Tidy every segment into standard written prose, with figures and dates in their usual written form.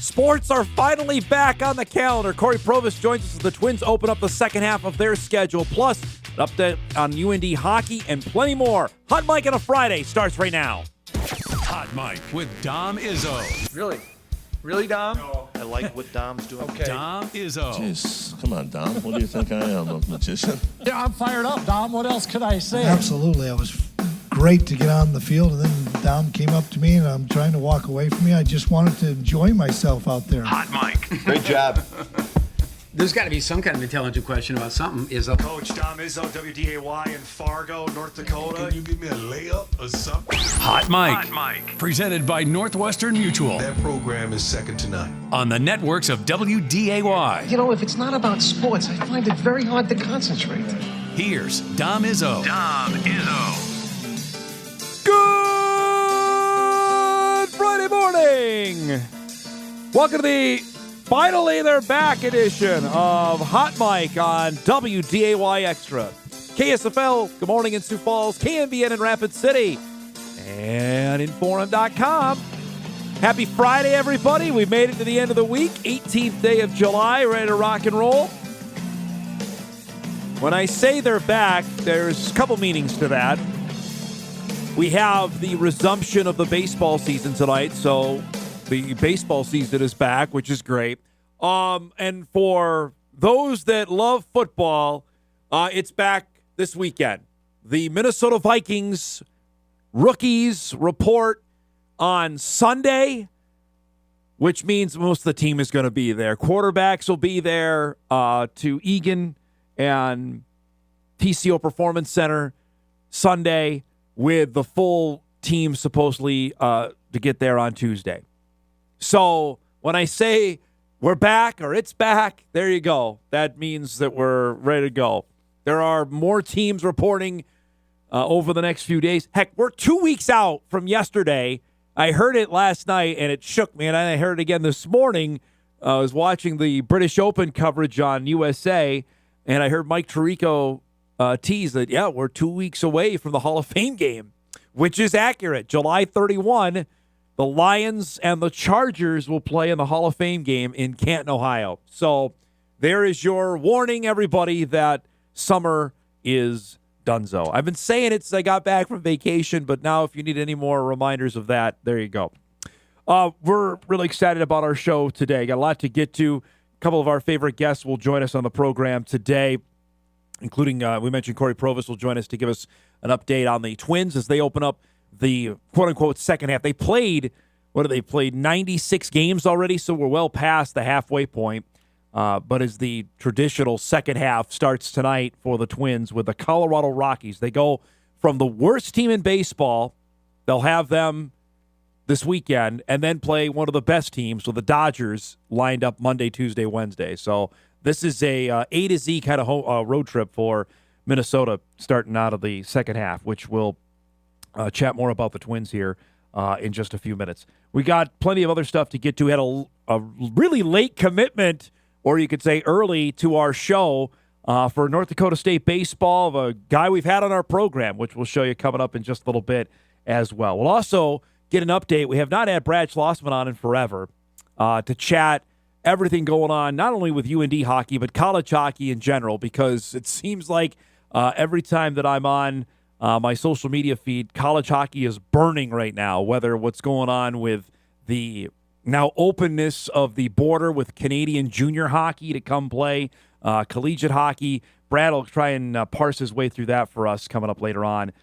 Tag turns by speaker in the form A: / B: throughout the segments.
A: Sports are finally back on the calendar. Cory Provus joins us as the Twins open up the second half of their schedule. Plus, an update on UND hockey and plenty more. Hot Mike on a Friday starts right now.
B: Hot Mike with Dom Izzo.
C: Really? Really, Dom?
D: No, I like what Dom's doing.
C: Okay.
B: Dom Izzo.
E: Jeez, come on, Dom. What do you think I am, a magician?
F: Yeah, I'm fired up, Dom. What else could I say?
G: Absolutely. It was great to get on the field, and then Dom came up to me, and I'm trying to walk away from me. I just wanted to enjoy myself out there.
B: Hot Mike.
D: Great job.
H: There's got to be some kind of intelligent question about something. Izzo.
I: Coach Dom Izzo, WDAY in Fargo, North Dakota.
J: Can you give me a layup or something?
B: Hot Mike. Presented by Northwestern Mutual.
J: That program is second to none.
B: On the networks of WDAY.
F: You know, if it's not about sports, I find it very hard to concentrate.
B: Here's Dom Izzo.
A: Good Friday morning. Welcome to the finally they're back edition of Hot Mike on WDAY Extra. KSFL, good morning in Sioux Falls, KMBN in Rapid City, and Inforum.com. Happy Friday, everybody. We made it to the end of the week, 18th day of July, ready to rock and roll. When I say they're back, there's a couple meanings to that. We have the resumption of the baseball season tonight, so the baseball season is back, which is great. And for those that love football, it's back this weekend. The Minnesota Vikings rookies report on Sunday, which means most of the team is going to be there. Quarterbacks will be there to Egan and TCO Performance Center Sunday, with the full team supposedly to get there on Tuesday. So when I say we're back or it's back, there you go. That means that we're ready to go. There are more teams reporting over the next few days. Heck, we're 2 weeks out from yesterday. I heard it last night, and it shook me, and I heard it again this morning. I was watching the British Open coverage on USA, and I heard Mike Tirico tease that, yeah, we're 2 weeks away from the Hall of Fame game, which is accurate. July 31, the Lions and the Chargers will play in the Hall of Fame game in Canton, Ohio. So there is your warning, everybody, that summer is donezo. I've been saying it since I got back from vacation, but now if you need any more reminders of that, there you go. We're really excited about our show today. Got a lot to get to. A couple of our favorite guests will join us on the program today, including, we mentioned Cory Provus will join us to give us an update on the Twins as they open up the quote-unquote second half. They played 96 games already, so we're well past the halfway point. But as the traditional second half starts tonight for the Twins with the Colorado Rockies, they go from the worst team in baseball, they'll have them this weekend, and then play one of the best teams with the Dodgers lined up Monday, Tuesday, Wednesday. So this is a A to Z kind of road trip for Minnesota starting out of the second half, which we'll chat more about the Twins here in just a few minutes. We got plenty of other stuff to get to. We had a really late commitment, or you could say early, to our show for North Dakota State baseball of a guy we've had on our program, which we'll show you coming up in just a little bit as well. We'll also get an update. We have not had Brad Schlossman on in forever to chat everything going on, not only with UND hockey, but college hockey in general, because it seems like every time that I'm on my social media feed, college hockey is burning right now, whether what's going on with the now openness of the border with Canadian junior hockey to come play, collegiate hockey. Brad will try and parse his way through that for us coming up later on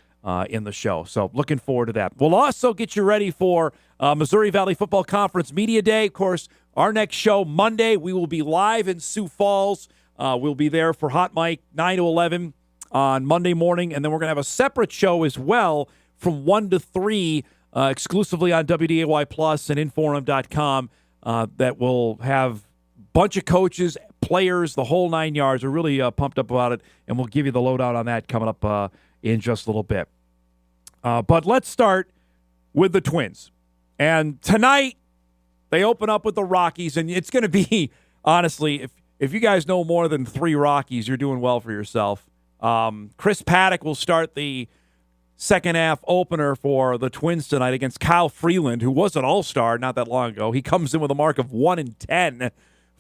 A: in the show. So looking forward to that. We'll also get you ready for Missouri Valley Football Conference Media Day. Of course, our next show, Monday, we will be live in Sioux Falls. We'll be there for Hot Mike, 9 to 11 on Monday morning. And then we're going to have a separate show as well from 1 to 3 exclusively on WDAY Plus and Inforum.com that will have a bunch of coaches, players, the whole 9 yards. We're really pumped up about it, and we'll give you the lowdown on that coming up in just a little bit. But let's start with the Twins. And tonight, they open up with the Rockies, and it's going to be, honestly, if you guys know more than 3 Rockies, you're doing well for yourself. Chris Paddock will start the second half opener for the Twins tonight against Kyle Freeland, who was an all-star not that long ago. He comes in with a mark of 1-10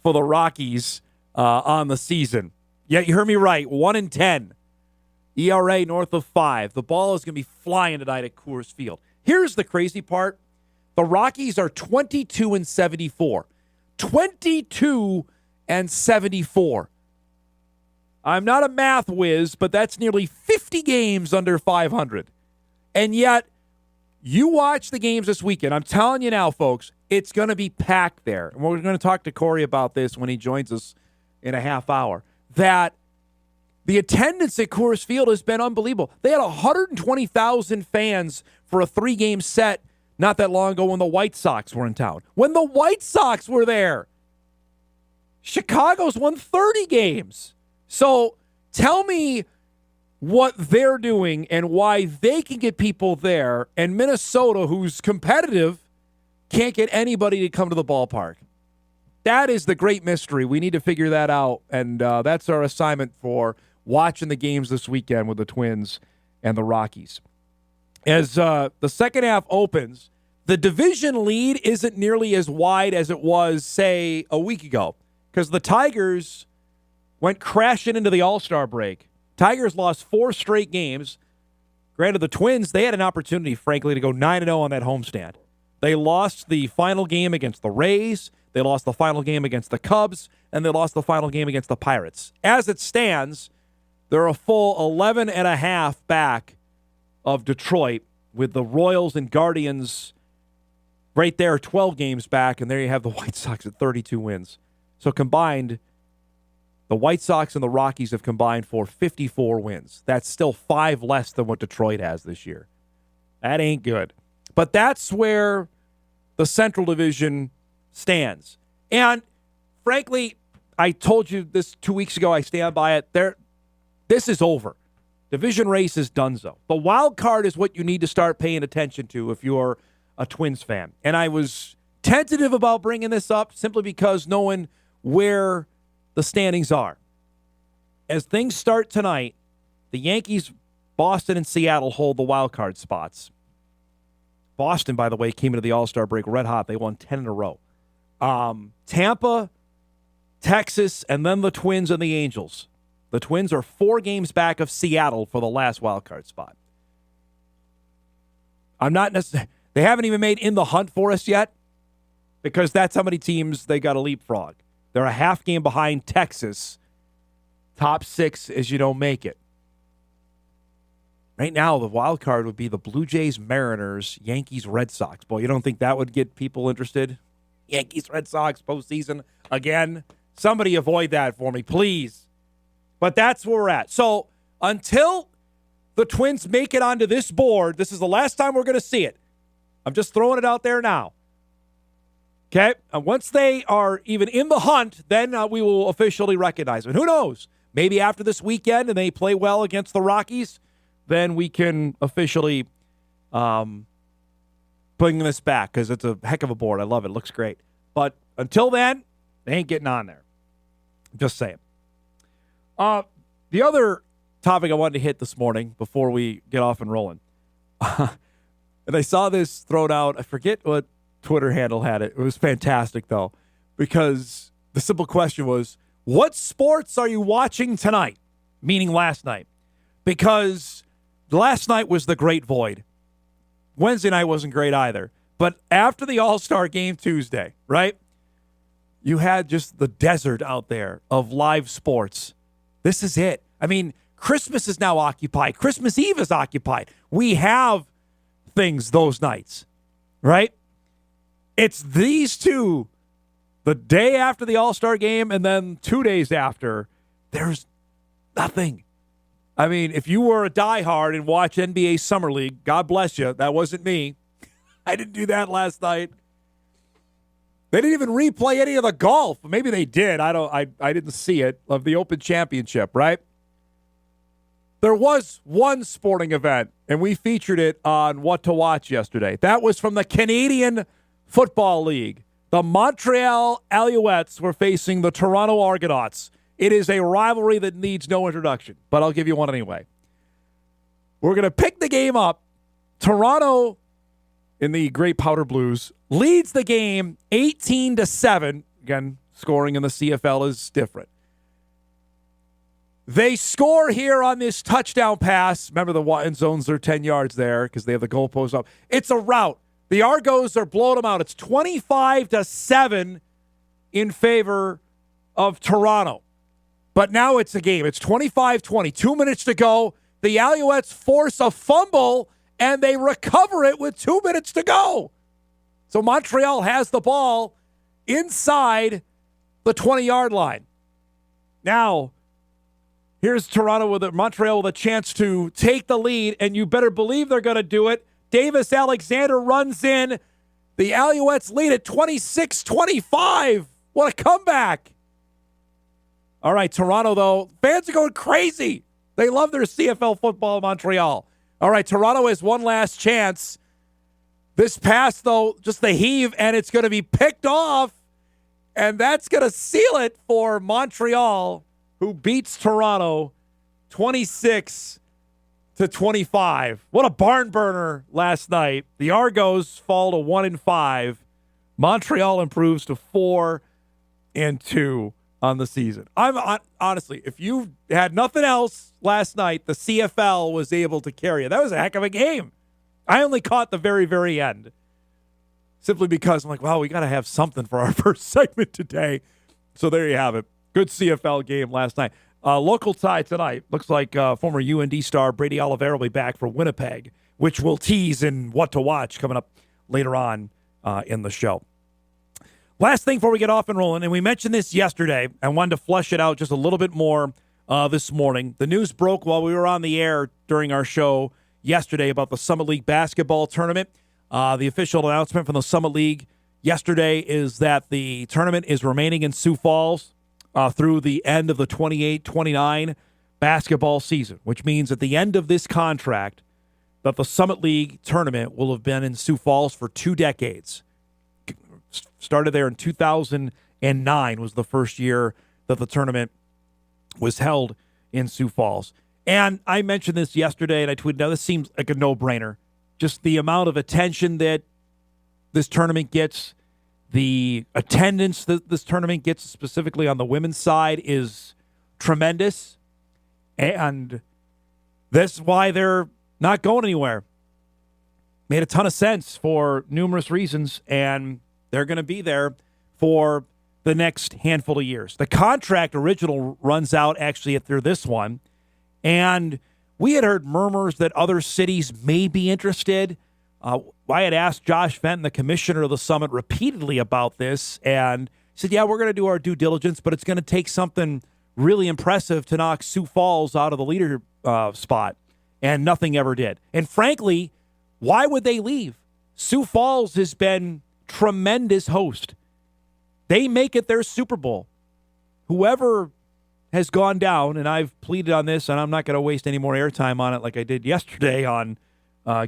A: for the Rockies on the season. Yeah, you heard me right, 1-10. ERA north of 5. The ball is going to be flying tonight at Coors Field. Here's the crazy part. The Rockies are 22-74. 22-74. I'm not a math whiz, but that's nearly 50 games under 500. And yet, you watch the games this weekend. I'm telling you now, folks, it's going to be packed there. And we're going to talk to Cory about this when he joins us in a half hour. That the attendance at Coors Field has been unbelievable. They had 120,000 fans for a 3-game set not that long ago when the White Sox were in town. When the White Sox were there, Chicago's won 30 games. So tell me what they're doing and why they can get people there, and Minnesota, who's competitive, can't get anybody to come to the ballpark. That is the great mystery. We need to figure that out, and that's our assignment for watching the games this weekend with the Twins and the Rockies. As the second half opens, the division lead isn't nearly as wide as it was, say, a week ago, because the Tigers went crashing into the All-Star break. Tigers lost 4 straight games. Granted, the Twins, they had an opportunity, frankly, to go 9-0 on that homestand. They lost the final game against the Rays, they lost the final game against the Cubs, and they lost the final game against the Pirates. As it stands, they're a full 11.5 back of Detroit, with the Royals and Guardians right there 12 games back, and there you have the White Sox at 32 wins. So combined, the White Sox and the Rockies have combined for 54 wins. That's still 5 less than what Detroit has this year. That ain't good. But that's where the Central Division stands. And frankly, I told you this 2 weeks ago, I stand by it. This is over. Division race is donezo. The wild card is what you need to start paying attention to if you're a Twins fan. And I was tentative about bringing this up simply because knowing where the standings are. As things start tonight, the Yankees, Boston, and Seattle hold the wild card spots. Boston, by the way, came into the All-Star break red hot. They won 10 in a row. Tampa, Texas, and then the Twins and the Angels. The Twins are 4 games back of Seattle for the last wild card spot. They haven't even made in the hunt for us yet because that's how many teams they got to leapfrog. They're a half game behind Texas. Top 6 as you don't make it. Right now, the wild card would be the Blue Jays, Mariners, Yankees, Red Sox. Boy, you don't think that would get people interested? Yankees, Red Sox, postseason again? Somebody avoid that for me, please. But that's where we're at. So until the Twins make it onto this board, this is the last time we're going to see it. I'm just throwing it out there now. Okay? And once they are even in the hunt, then we will officially recognize them. Who knows? Maybe after this weekend and they play well against the Rockies, then we can officially bring this back because it's a heck of a board. I love it. It looks great. But until then, they ain't getting on there. Just saying. The other topic I wanted to hit this morning before we get off and rolling, and I saw this thrown out. I forget what Twitter handle had it. It was fantastic, though, because the simple question was, what sports are you watching tonight? Meaning last night. Because last night was the great void. Wednesday night wasn't great either. But after the All-Star game Tuesday, right, you had just the desert out there of live sports. This is it. I mean, Christmas is now occupied. Christmas Eve is occupied. We have things those nights, right? It's these two, the day after the All-Star game and then 2 days after, there's nothing. I mean, if you were a diehard and watch NBA Summer League, God bless you. That wasn't me. I didn't do that last night. They didn't even replay any of the golf. Maybe they did. I didn't see it, of the Open Championship, right? There was one sporting event, and we featured it on What to Watch yesterday. That was from the Canadian Football League. The Montreal Alouettes were facing the Toronto Argonauts. It is a rivalry that needs no introduction, but I'll give you one anyway. We're going to pick the game up. Toronto, in the Great Powder Blues, leads the game 18-7. Again, scoring in the CFL is different. They score here on this touchdown pass. Remember, the end zones are 10 yards there because they have the goalpost up. It's a rout. The Argos are blowing them out. It's 25-7 in favor of Toronto. But now it's a game. It's 25-20. 2 minutes to go. The Alouettes force a fumble, and they recover it with 2 minutes to go. So Montreal has the ball inside the 20-yard line. Now, here's Montreal with a chance to take the lead, and you better believe they're going to do it. Davis Alexander runs in. The Alouettes lead at 26-25. What a comeback. All right, Toronto, though, fans are going crazy. They love their CFL football in Montreal. All right, Toronto has one last chance. This pass, though, just the heave, and it's going to be picked off, and that's going to seal it for Montreal, who beats Toronto 26-25. What a barn burner last night. The Argos fall to 1-5. Montreal improves to 4-2 on the season. Honestly, if you had nothing else last night, the CFL was able to carry it. That was a heck of a game. I only caught the very, very end simply because I'm like, wow, we got to have something for our first segment today. So there you have it. Good CFL game last night. Local tie tonight. Looks like former UND star Brady Oliveira will be back for Winnipeg, which we'll tease in What to Watch coming up later on in the show. Last thing before we get off and rolling, and we mentioned this yesterday. I wanted to flesh it out just a little bit more this morning. The news broke while we were on the air during our show yesterday about the Summit League basketball tournament. The official announcement from the Summit League yesterday is that the tournament is remaining in Sioux Falls through the end of the 28-29 basketball season, which means at the end of this contract that the Summit League tournament will have been in Sioux Falls for 2 decades. Started there in 2009 was the first year that the tournament was held in Sioux Falls. And I mentioned this yesterday, and I tweeted, now this seems like a no-brainer. Just the amount of attention that this tournament gets, the attendance that this tournament gets, specifically on the women's side, is tremendous. And that's why they're not going anywhere. Made a ton of sense for numerous reasons, and they're going to be there for the next handful of years. The contract original runs out actually after this one, and we had heard murmurs that other cities may be interested. I had asked Josh Fenton, the commissioner of the Summit, repeatedly about this, and he said, yeah, we're going to do our due diligence, but it's going to take something really impressive to knock Sioux Falls out of the leader spot, and nothing ever did. And frankly, why would they leave? Sioux Falls has been tremendous host. They make it their Super Bowl. Whoever has gone down, and I've pleaded on this, and I'm not going to waste any more airtime on it like I did yesterday on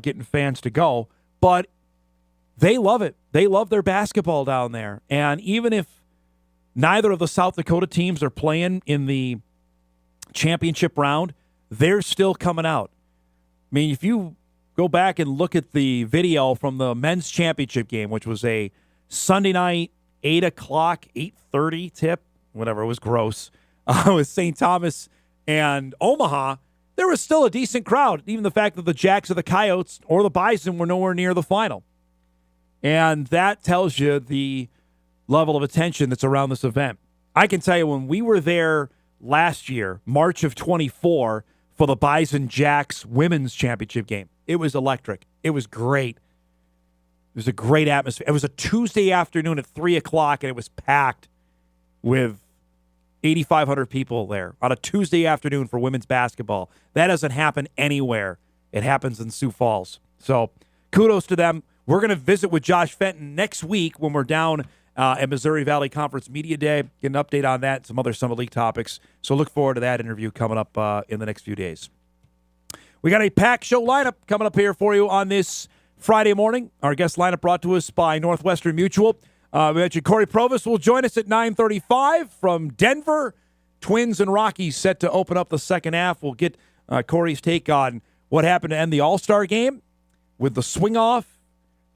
A: getting fans to go, but they love it. They love their basketball down there. And even if neither of the South Dakota teams are playing in the championship round, they're still coming out. I mean, if you go back and look at the video from the men's championship game, which was a Sunday night, 8 o'clock, 8:30 tip, whatever, it was gross, with St. Thomas and Omaha, there was still a decent crowd, even the fact that the Jacks or the Coyotes or the Bison were nowhere near the final. And that tells you the level of attention that's around this event. I can tell you when we were there last year, March of 24, for the Bison Jacks women's championship game, it was electric. It was great. It was a great atmosphere. It was a Tuesday afternoon at 3 o'clock, and it was packed with 8,500 people there on a Tuesday afternoon for women's basketball. That doesn't happen anywhere. It happens in Sioux Falls. So kudos to them. We're going to visit with Josh Fenton next week when we're down at Missouri Valley Conference Media Day. Get an update on that and some other Summit League topics. So look forward to that interview coming up in the next few days. We got a packed show lineup coming up here for you on this Friday morning. Our guest lineup brought to us by Northwestern Mutual. We mentioned Cory Provus will join us at 9:35 from Denver. Twins and Rockies set to open up the second half. We'll get Cory's take on what happened to end the All-Star game with the swing-off,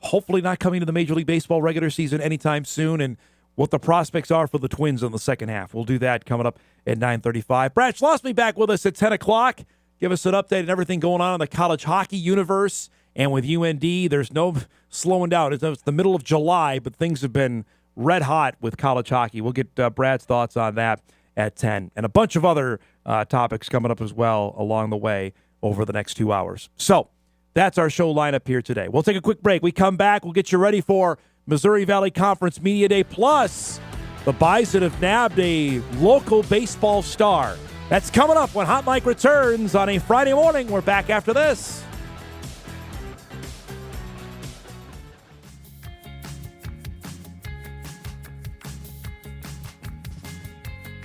A: hopefully not coming to the Major League Baseball regular season anytime soon, and what the prospects are for the Twins in the second half. We'll do that coming up at 9:35. Brad Schlossman back with us at 10 o'clock. Give us an update on everything going on in the college hockey universe. And with UND, there's no slowing down. It's the middle of July, but things have been red hot with college hockey. We'll get Brad's thoughts on that at 10. And a bunch of other topics coming up as well along the way over the next 2 hours. So that's our show lineup here today. We'll take a quick break. We come back. We'll get you ready for Missouri Valley Conference Media Day. Plus, the Bison have nabbed a local baseball star. That's coming up when Hot Mike returns on a Friday morning. We're back after this.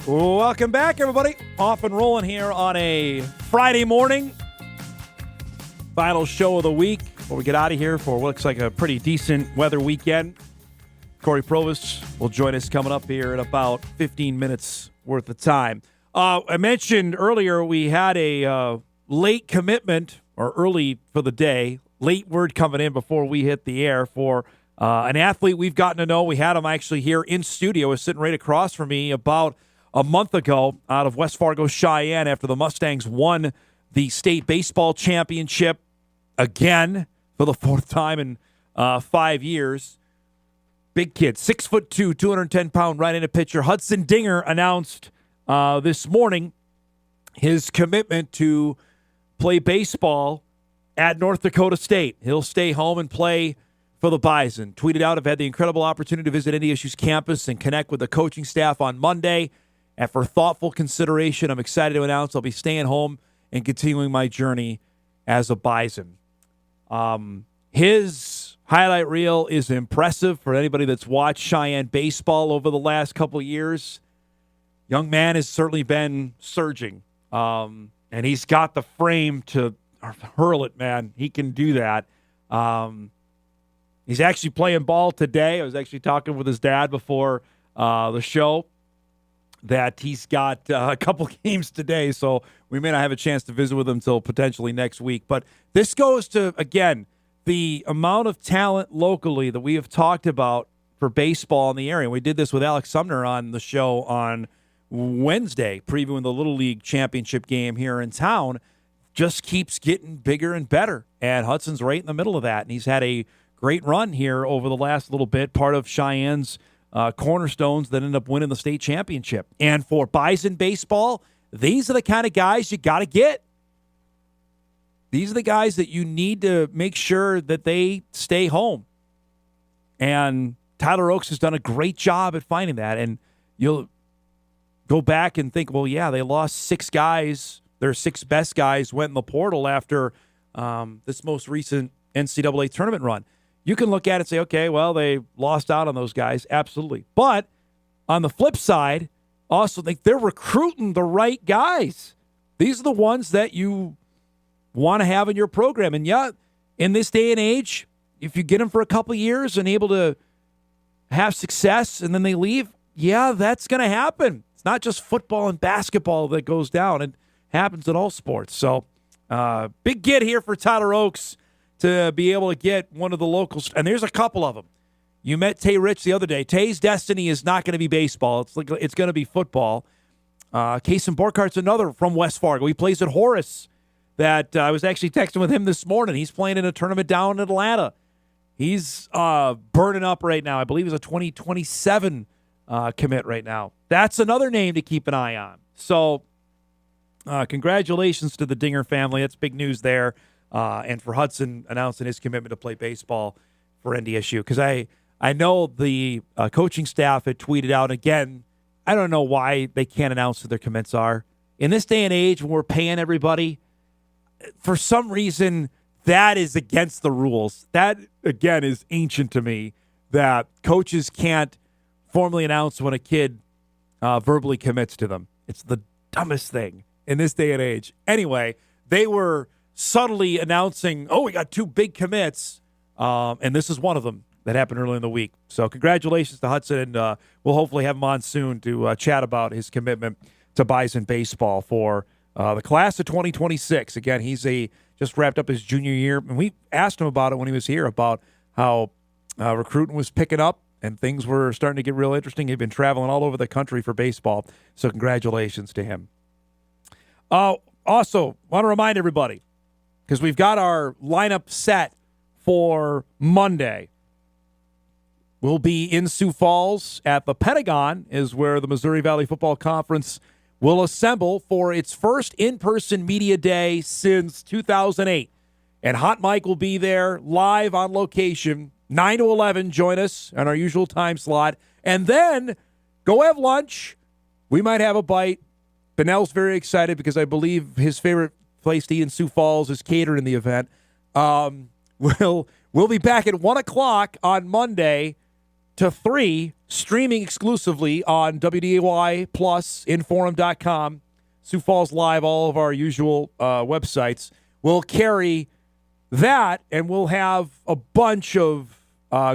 A: Welcome back, everybody. Off and rolling here on a Friday morning. Final show of the week before we get out of here for what looks like a pretty decent weather weekend. Cory Provus will join us coming up here in about 15 minutes worth of time. I mentioned earlier we had a late commitment, or early for the day, late word coming in before we hit the air for an athlete we've gotten to know. We had him actually here in studio. He was sitting right across from me about a month ago out of West Fargo, Cheyenne, after the Mustangs won the state baseball championship again for the fourth time in 5 years. Big kid, 6'2", 210-pound right-handed pitcher. Hudson Dinger announced this morning his commitment to play baseball at North Dakota State. He'll stay home and play for the Bison. Tweeted out, I've had the incredible opportunity to visit NDSU's campus and connect with the coaching staff on Monday. After thoughtful consideration, I'm excited to announce I'll be staying home and continuing my journey as a Bison. His highlight reel is impressive for anybody that's watched Cheyenne baseball over the last couple of years. Young man has certainly been surging, and he's got the frame to hurl it, man. He can do that. He's actually playing ball today. I was actually talking with his dad before the show that he's got a couple games today, so we may not have a chance to visit with him until potentially next week. But this goes to, again, the amount of talent locally that we have talked about for baseball in the area. We did this with Alex Sumner on the show on Wednesday, previewing the Little League Championship game here in town. Just keeps getting bigger and better, and Hudson's right in the middle of that, and he's had a great run here over the last little bit, part of Cheyenne's cornerstones that end up winning the state championship. And for Bison baseball, these are the kind of guys you got to get. These are the guys that you need to make sure that they stay home. And Tyler Oaks has done a great job at finding that. And you'll go back and think, well, yeah, they lost 6 guys. Their 6 best guys went in the portal after this most recent NCAA tournament run. You can look at it and say, okay, well, they lost out on those guys. Absolutely. But on the flip side, also think they're recruiting the right guys. These are the ones that you want to have in your program. And yeah, in this day and age, if you get them for a couple of years and able to have success and then they leave, yeah, that's going to happen. It's not just football and basketball that goes down. It happens in all sports. So big get here for Tyler Oaks to be able to get one of the locals. And there's a couple of them. You met Tay Rich the other day. Tay's destiny is not going to be baseball. It's going to be football. Kason Borkhart's another from West Fargo. He plays at Horace. That I was actually texting with him this morning. He's playing in a tournament down in Atlanta. He's burning up right now. I believe he's a 2027 commit right now. That's another name to keep an eye on. So congratulations to the Dinger family. That's big news there. And for Hudson announcing his commitment to play baseball for NDSU. Because I know the coaching staff had tweeted out, again, I don't know why they can't announce who their commits are. In this day and age when we're paying everybody, for some reason, that is against the rules. That, again, is ancient to me, that coaches can't formally announce when a kid verbally commits to them. It's the dumbest thing in this day and age. Anyway, they were subtly announcing, we got 2 big commits, and this is one of them that happened early in the week. So congratulations to Hudson, and we'll hopefully have him on soon to chat about his commitment to Bison baseball for the class of 2026. Again, he's just wrapped up his junior year. And we asked him about it when he was here, about how recruiting was picking up and things were starting to get real interesting. He'd been traveling all over the country for baseball, so congratulations to him. Also, want to remind everybody, because we've got our lineup set for Monday. We'll be in Sioux Falls at the Pentagon, is where the Missouri Valley Football Conference will assemble for its first in-person media day since 2008. And Hot Mike will be there live on location, 9 to 11. Join us on our usual time slot. And then go have lunch. We might have a bite. Benell's very excited because I believe his favorite place to eat in Sioux Falls is catered in the event. We'll be back at 1 o'clock on Monday to 3, streaming exclusively on WDAY Plus, Inforum.com, Sioux Falls Live, all of our usual websites. We'll carry that, and we'll have a bunch of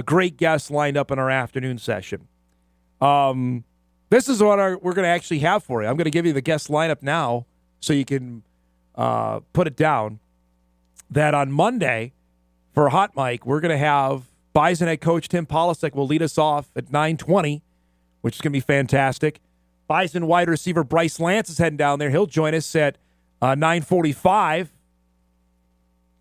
A: great guests lined up in our afternoon session. This is what we're going to actually have for you. I'm going to give you the guest lineup now so you can put it down. That on Monday for Hot Mike, we're going to have Bison head coach Tim Polasek will lead us off at 9:20, which is going to be fantastic. Bison wide receiver Bryce Lance is heading down there. He'll join us at 9:45.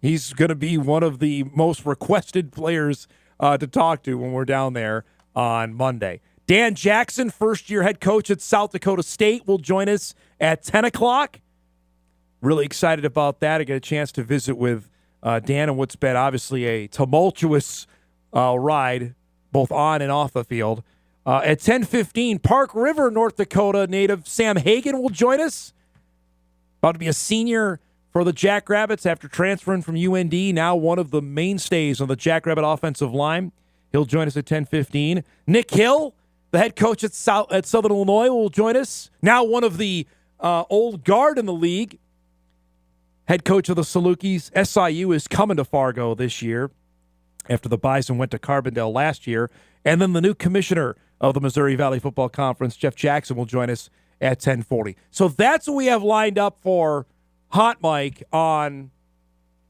A: He's going to be one of the most requested players to talk to when we're down there on Monday. Dan Jackson, first-year head coach at South Dakota State, will join us at 10 o'clock. Really excited about that. I get a chance to visit with Dan and what's been obviously a tumultuous ride, both on and off the field. At 10:15, Park River, North Dakota native Sam Hagan will join us. About to be a senior for the Jackrabbits after transferring from UND, now one of the mainstays on the Jackrabbit offensive line. He'll join us at 10:15. Nick Hill, the head coach at Southern Illinois, will join us. Now one of the old guard in the league. Head coach of the Salukis. SIU is coming to Fargo this year after the Bison went to Carbondale last year. And then the new commissioner of the Missouri Valley Football Conference, Jeff Jackson, will join us at 10:40. So that's what we have lined up for Hot Mike on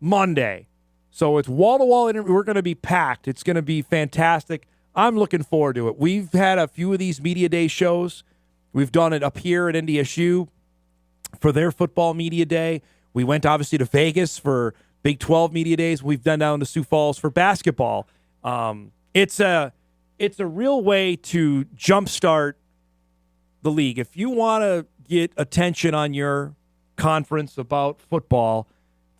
A: Monday. So it's wall-to-wall interview. We're going to be packed. It's going to be fantastic. I'm looking forward to it. We've had a few of these Media Day shows. We've done it up here at NDSU for their football Media Day. We went, obviously, to Vegas for Big 12 Media Days. We've done down to Sioux Falls for basketball. It's a real way to jumpstart the league. If you want to get attention on your conference about football,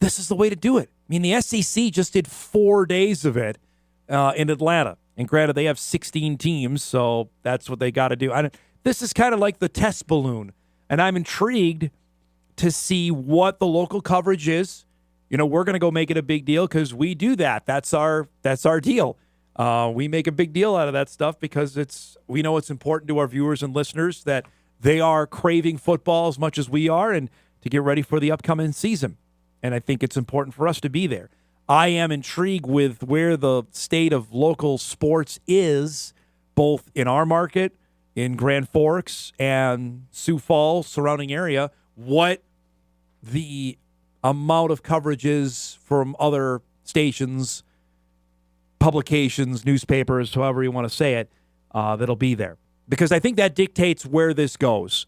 A: this is the way to do it. I mean, the SEC just did 4 days of it in Atlanta. And granted, they have 16 teams, so that's what they got to do. This is kind of like the test balloon, and I'm intrigued to see what the local coverage is. You know, we're going to go make it a big deal because we do that. That's our deal. We make a big deal out of that stuff because we know it's important to our viewers and listeners that they are craving football as much as we are and to get ready for the upcoming season. And I think it's important for us to be there. I am intrigued with where the state of local sports is, both in our market, in Grand Forks, and Sioux Falls, surrounding area, what the amount of coverage is from other stations, publications, newspapers, however you want to say it, that'll be there. Because I think that dictates where this goes.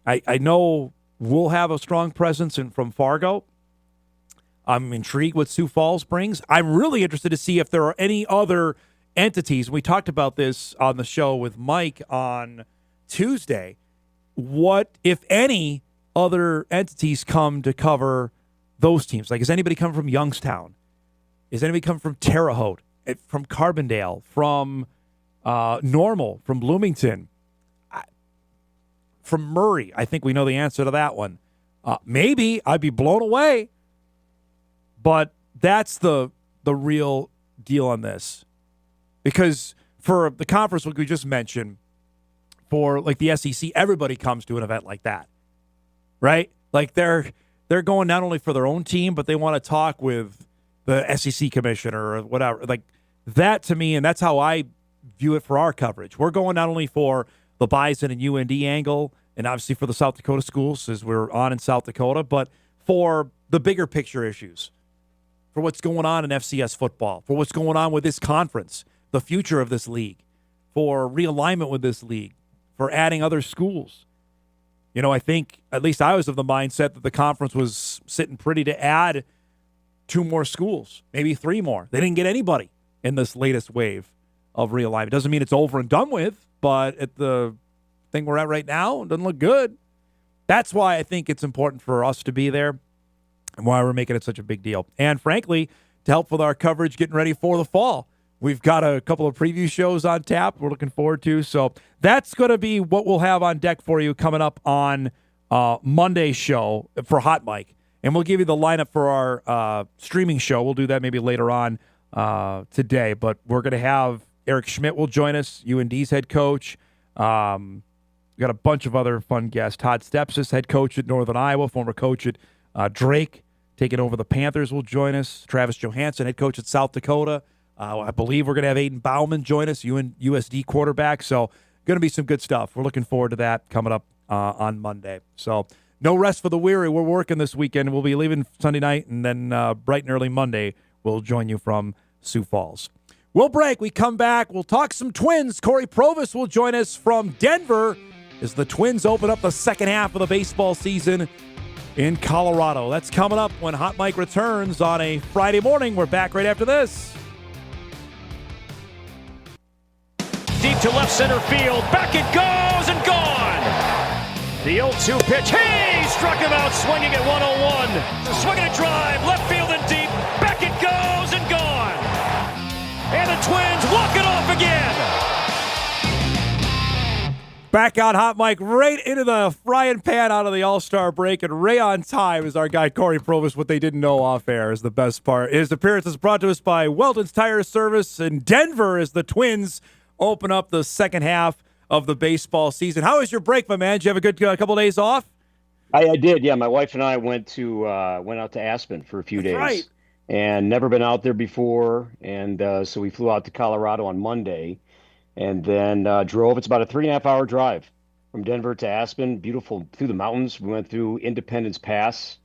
A: I know we'll have a strong presence from Fargo. I'm intrigued what Sioux Falls brings. I'm really interested to see if there are any other entities. We talked about this on the show with Mike on Tuesday. What, if any, other entities come to cover those teams? Like, is anybody coming from Youngstown? Is anybody coming from Terre Haute, from Carbondale, from Normal, from Bloomington, from Murray? I think we know the answer to that one. Maybe. I'd be blown away. But that's the real deal on this. Because for the conference, like we just mentioned, for like the SEC, everybody comes to an event like that, right? Like they're going not only for their own team, but they want to talk with the SEC commissioner or whatever. Like that to me, and that's how I view it for our coverage. We're going not only for the Bison and UND angle, and obviously for the South Dakota schools, as we're on in South Dakota, but for the bigger picture issues, for what's going on in FCS football, for what's going on with this conference, the future of this league, for realignment with this league, for adding other schools. I think, at least I was of the mindset that the conference was sitting pretty to add 2 more schools, maybe 3 more. They didn't get anybody in this latest wave of realignment. Doesn't mean it's over and done with, but at the thing we're at right now, it doesn't look good. That's why I think it's important for us to be there and why we're making it such a big deal. And frankly, to help with our coverage getting ready for the fall. We've got a couple of preview shows on tap we're looking forward to. So that's going to be what we'll have on deck for you coming up on Monday's show for Hot Mic. And we'll give you the lineup for our streaming show. We'll do that maybe later on today. But we're going to have Eric Schmidt will join us, UND's head coach. We got a bunch of other fun guests. Todd Stepsis, head coach at Northern Iowa, former coach at Drake, taking over the Panthers, will join us. Travis Johansson, head coach at South Dakota. I believe we're going to have Aiden Bauman join us, USD quarterback. So going to be some good stuff. We're looking forward to that coming up on Monday. So no rest for the weary. We're working this weekend. We'll be leaving Sunday night, and then bright and early Monday, we'll join you from Sioux Falls. We'll break. We come back. We'll talk some Twins. Cory Provus will join us from Denver as the Twins open up the second half of the baseball season in Colorado. That's coming up when Hot Mic returns on a Friday morning. We're back right after this.
C: Deep to left center field. Back it goes and gone. The 0-2 pitch. Hey! Struck him out swinging at 101. Swinging a drive. Left field and deep. Back it goes and gone. And the Twins walk it off again.
A: Back on Hot Mic, right into the frying pan out of the All-Star break, and right on time is our guy Cory Provus. What they didn't know off air is the best part. His appearance is brought to us by Weldon's Tire Service in Denver as the Twins open up the second half of the baseball season. How was your break, my man? Did you have a good couple of days off?
K: I did, yeah. My wife and I went out to Aspen for a few days.
A: Right.
K: And never been out there before, and so we flew out to Colorado on Monday, and then drove. It's about a 3.5-hour drive from Denver to Aspen. Beautiful through the mountains. We went through Independence Pass.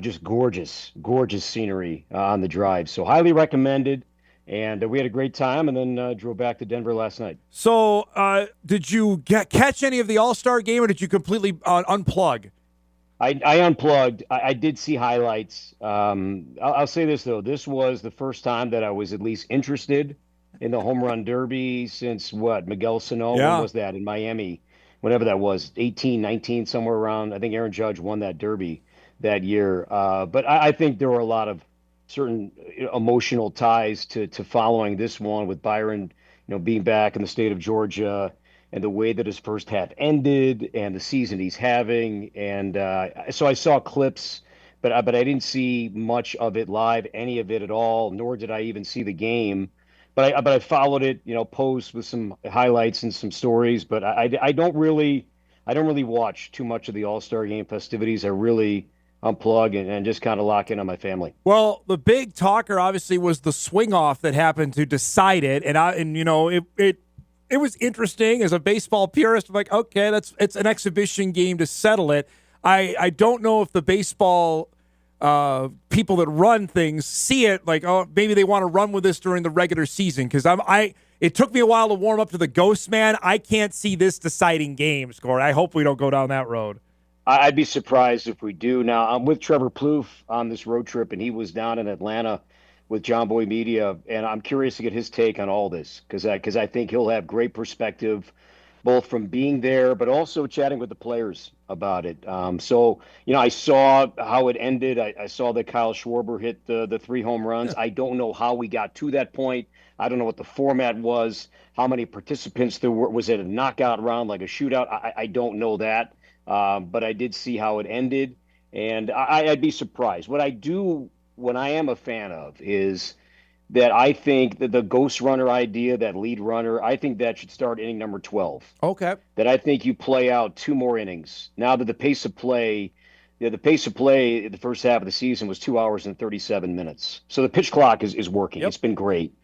K: Just gorgeous scenery on the drive. So highly recommended. And we had a great time, and then drove back to Denver last night.
A: So did you catch any of the All-Star game, or did you completely unplug?
K: I unplugged. I did see highlights. I'll say this, though. This was the first time that I was at least interested in the home run derby since, Miguel Sano?
A: Yeah.
K: When was that? In Miami, whenever that was, 18, 19, somewhere around. I think Aaron Judge won that derby that year. But I think there were a lot of certain emotional ties to following this one with Byron, being back in the state of Georgia, and the way that his first half ended and the season he's having. And so I saw clips, but I didn't see much of it live, any of it at all, nor did I even see the game. But I followed it, posts with some highlights and some stories. But I don't really watch too much of the All-Star Game festivities. I really unplug and just kind of lock in on my family.
A: Well, the big talker obviously was the swing off that happened to decide it, it was interesting as a baseball purist. I'm like, okay, it's an exhibition game to settle it. I don't know if the baseball people that run things see it like, oh, maybe they want to run with this during the regular season, because it took me a while to warm up to the Ghost Man. I can't see this deciding games, Corey. I hope we don't go down that road.
K: I'd be surprised if we do. Now, I'm with Trevor Plouffe on this road trip, and he was down in Atlanta with John Boy Media, and I'm curious to get his take on all this, because I think he'll have great perspective, both from being there, but also chatting with the players about it. So, I saw how it ended. I saw that Kyle Schwarber hit the 3 home runs. I don't know how we got to that point. I don't know what the format was, how many participants there were. Was it a knockout round, like a shootout? I don't know that. But I did see how it ended, and I'd be surprised. What I am a fan of is that I think that the ghost runner idea, that lead runner, I think that should start inning number 12.
A: Okay.
K: That I think you play out 2 more innings. Now that the pace of play in the first half of the season was 2 hours and 37 minutes. So the pitch clock is working. Yep. It's been great.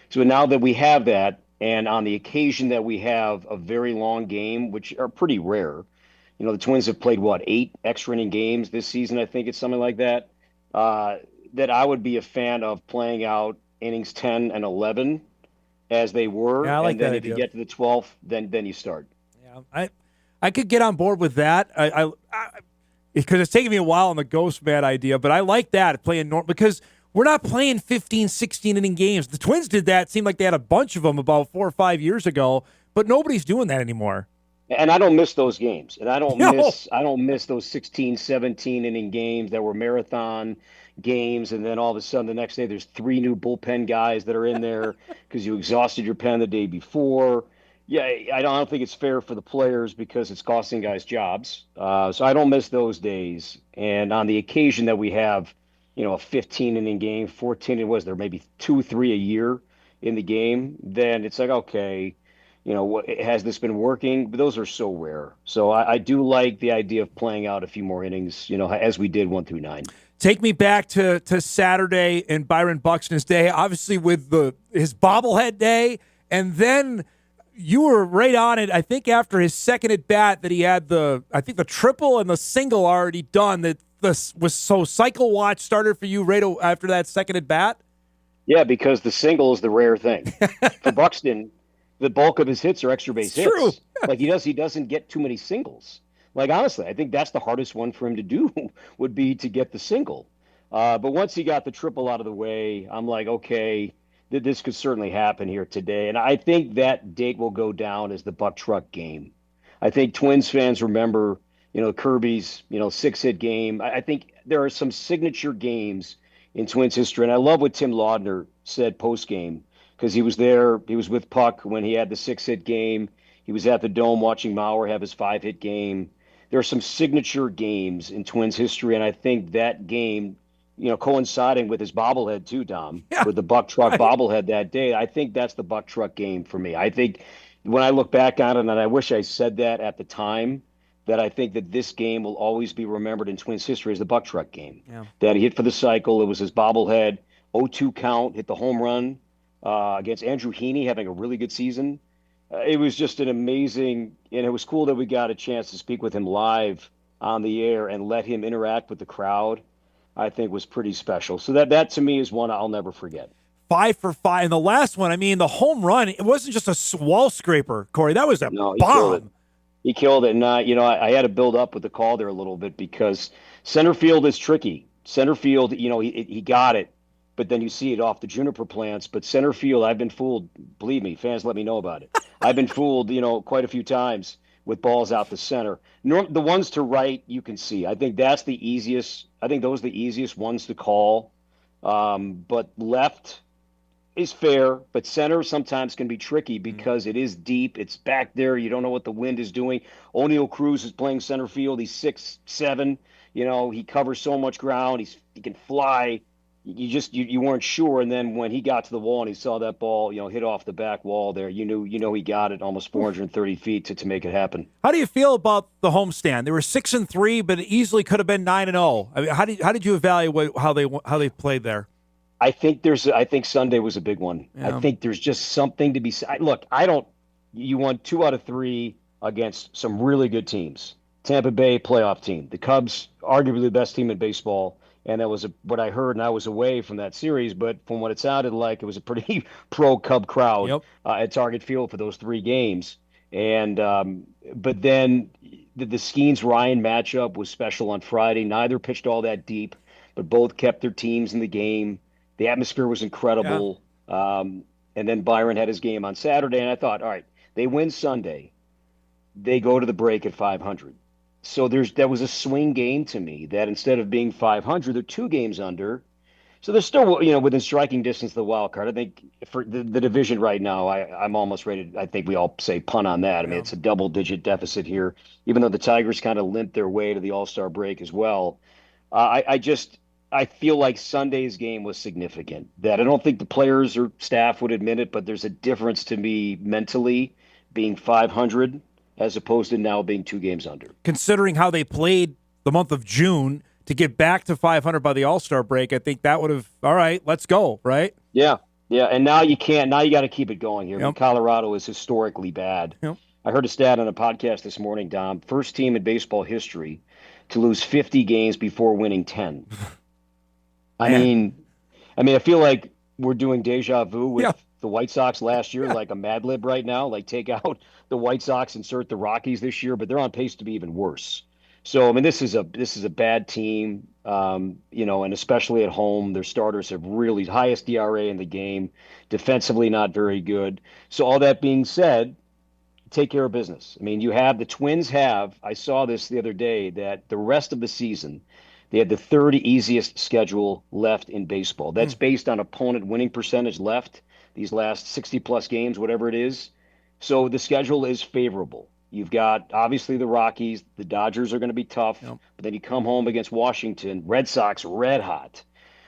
K: So now that we have that, and on the occasion that we have a very long game, which are pretty rare, the Twins have played, 8 extra inning games this season? I think it's something like that. that I would be a fan of playing out innings 10 and 11 as they were.
A: Yeah, I like
K: and then
A: that
K: if
A: idea.
K: you get to the 12th, then you start.
A: Yeah, I could get on board with that. I because it's taken me a while on the Ghost Man idea, but I like that, playing because we're not playing 15, 16 inning games. The Twins did that. It seemed like they had a bunch of them about 4 or 5 years ago, but nobody's doing that anymore.
K: And I don't miss those games. And I don't
A: No.
K: miss those 16, 17 inning games that were marathon games. And then all of a sudden the next day there's 3 new bullpen guys that are in there because you exhausted your pen the day before. Yeah, I don't think it's fair for the players because it's costing guys jobs. So I don't miss those days. And on the occasion that we have, a 15 inning game, 14, it was there maybe 2, 3 a year in the game, then it's like, okay, has this been working? But those are so rare. So I do like the idea of playing out a few more innings, as we did 1 through 9.
A: Take me back to Saturday and Byron Buxton's day, obviously with his bobblehead day, and then you were right on it. I think after his second at bat that he had the triple and the single already done. That this was so cycle watch started for you right after that second at bat.
K: Yeah, because the single is the rare thing for Buxton. The bulk of his hits are extra base hits.
A: True.
K: Like he doesn't get too many singles. Like honestly, I think that's the hardest one for him to do would be to get the single. But once he got the triple out of the way, I'm like, okay, this could certainly happen here today. And I think that date will go down as the Buck Truck game. I think Twins fans remember, Kirby's, 6-hit game. I think there are some signature games in Twins history. And I love what Tim Laudner said post-game because he was there. He was with Puck when he had the 6-hit game. He was at the Dome watching Mauer have his 5-hit game. There are some signature games in Twins history. And I think that game, coinciding with his bobblehead too, Dom, with the Buck Truck bobblehead that day. I think that's the Buck Truck game for me. I think when I look back on it, and I wish I said that at the time, that I think that this game will always be remembered in Twins history as the Buck Truck game.
A: Yeah.
K: That he hit for the cycle. It was his bobblehead, 0-2 count, hit the home run against Andrew Heaney, having a really good season. It was just an amazing, and it was cool that we got a chance to speak with him live on the air and let him interact with the crowd. I think was pretty special. So that to me is one I'll never forget.
A: 5 for 5. And the last one, the home run, it wasn't just a wall scraper, Corey. That was a bomb.
K: He killed it. And, I had to build up with the call there a little bit because center field is tricky. Center field, he got it, but then you see it off the juniper plants. But center field, I've been fooled. Believe me, fans let me know about it. I've been fooled, quite a few times with balls out the center. The ones to right, you can see. I think that's the easiest. I think those are the easiest ones to call. But left is fair, but center sometimes can be tricky because it is deep. It's back there. You don't know what the wind is doing. O'Neal Cruz is playing center field. He's 6'7". He covers so much ground. He can fly. You weren't sure, and then when he got to the wall and he saw that ball, hit off the back wall there, you know he got it almost 430 feet to make it happen.
A: How do you feel about the homestand? They were 6-3, but it easily could have been 9-0. I mean, how did you evaluate how they played there?
K: I think Sunday was a big one. Yeah. I think there's just something to be said. Look, you won 2 out of 3 against some really good teams. Tampa Bay playoff team, the Cubs, arguably the best team in baseball. And that was what I heard, and I was away from that series. But from what it sounded like, it was a pretty pro-Cub crowd at Target Field for those 3 games. And but then the Skeens-Ryan matchup was special on Friday. Neither pitched all that deep, but both kept their teams in the game. The atmosphere was incredible. Yeah. And then Byron had his game on Saturday, and I thought, all right, they win Sunday. They go to the break at 500. So that was a swing game to me that instead of being 500, they're 2 games under. So they're still, within striking distance of the wild card. I think for the division right now, I'm almost ready to, I think we all say punt on that. I mean, it's a double-digit deficit here, even though the Tigers kind of limped their way to the All-Star break as well. I feel like Sunday's game was significant. That I don't think the players or staff would admit it, but there's a difference to me mentally being 500 as opposed to now being 2 games under.
A: Considering how they played the month of June to get back to 500 by the All-Star break, I think that would have, all right, let's go, right?
K: Yeah, and now you can't. Now you got to keep it going here. Yep. I mean, Colorado is historically bad. Yep. I heard a stat on a podcast this morning, Dom. First team in baseball history to lose 50 games before winning 10. I feel like we're doing deja vu with
A: Yeah.
K: the White Sox last year,
A: Yeah.
K: like a Mad Lib right now. Like take out the White Sox, insert the Rockies this year, but they're on pace to be even worse. So this is a bad team, and especially at home, their starters have really highest ERA in the game, defensively not very good. So all that being said, take care of business. I mean, the Twins have, I saw this the other day, that the rest of the season, they had the third easiest schedule left in baseball. That's based on opponent winning percentage left these last 60 plus games, whatever it is. So the schedule is favorable. You've got obviously the Rockies, the Dodgers are going to be tough, but then you come home against Washington, Red Sox red hot.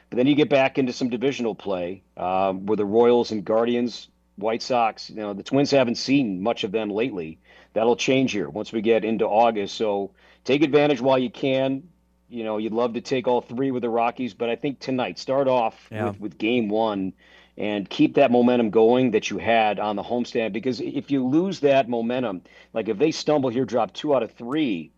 K: But then you get back into some divisional play where the Royals and Guardians, White Sox, the Twins haven't seen much of them lately. That'll change here once we get into August. So take advantage while you can. You'd love to take all three with the Rockies, but I think tonight, start off with game one and keep that momentum going that you had on the homestand. Because if you lose that momentum, like if they stumble here, drop 2 out of 3,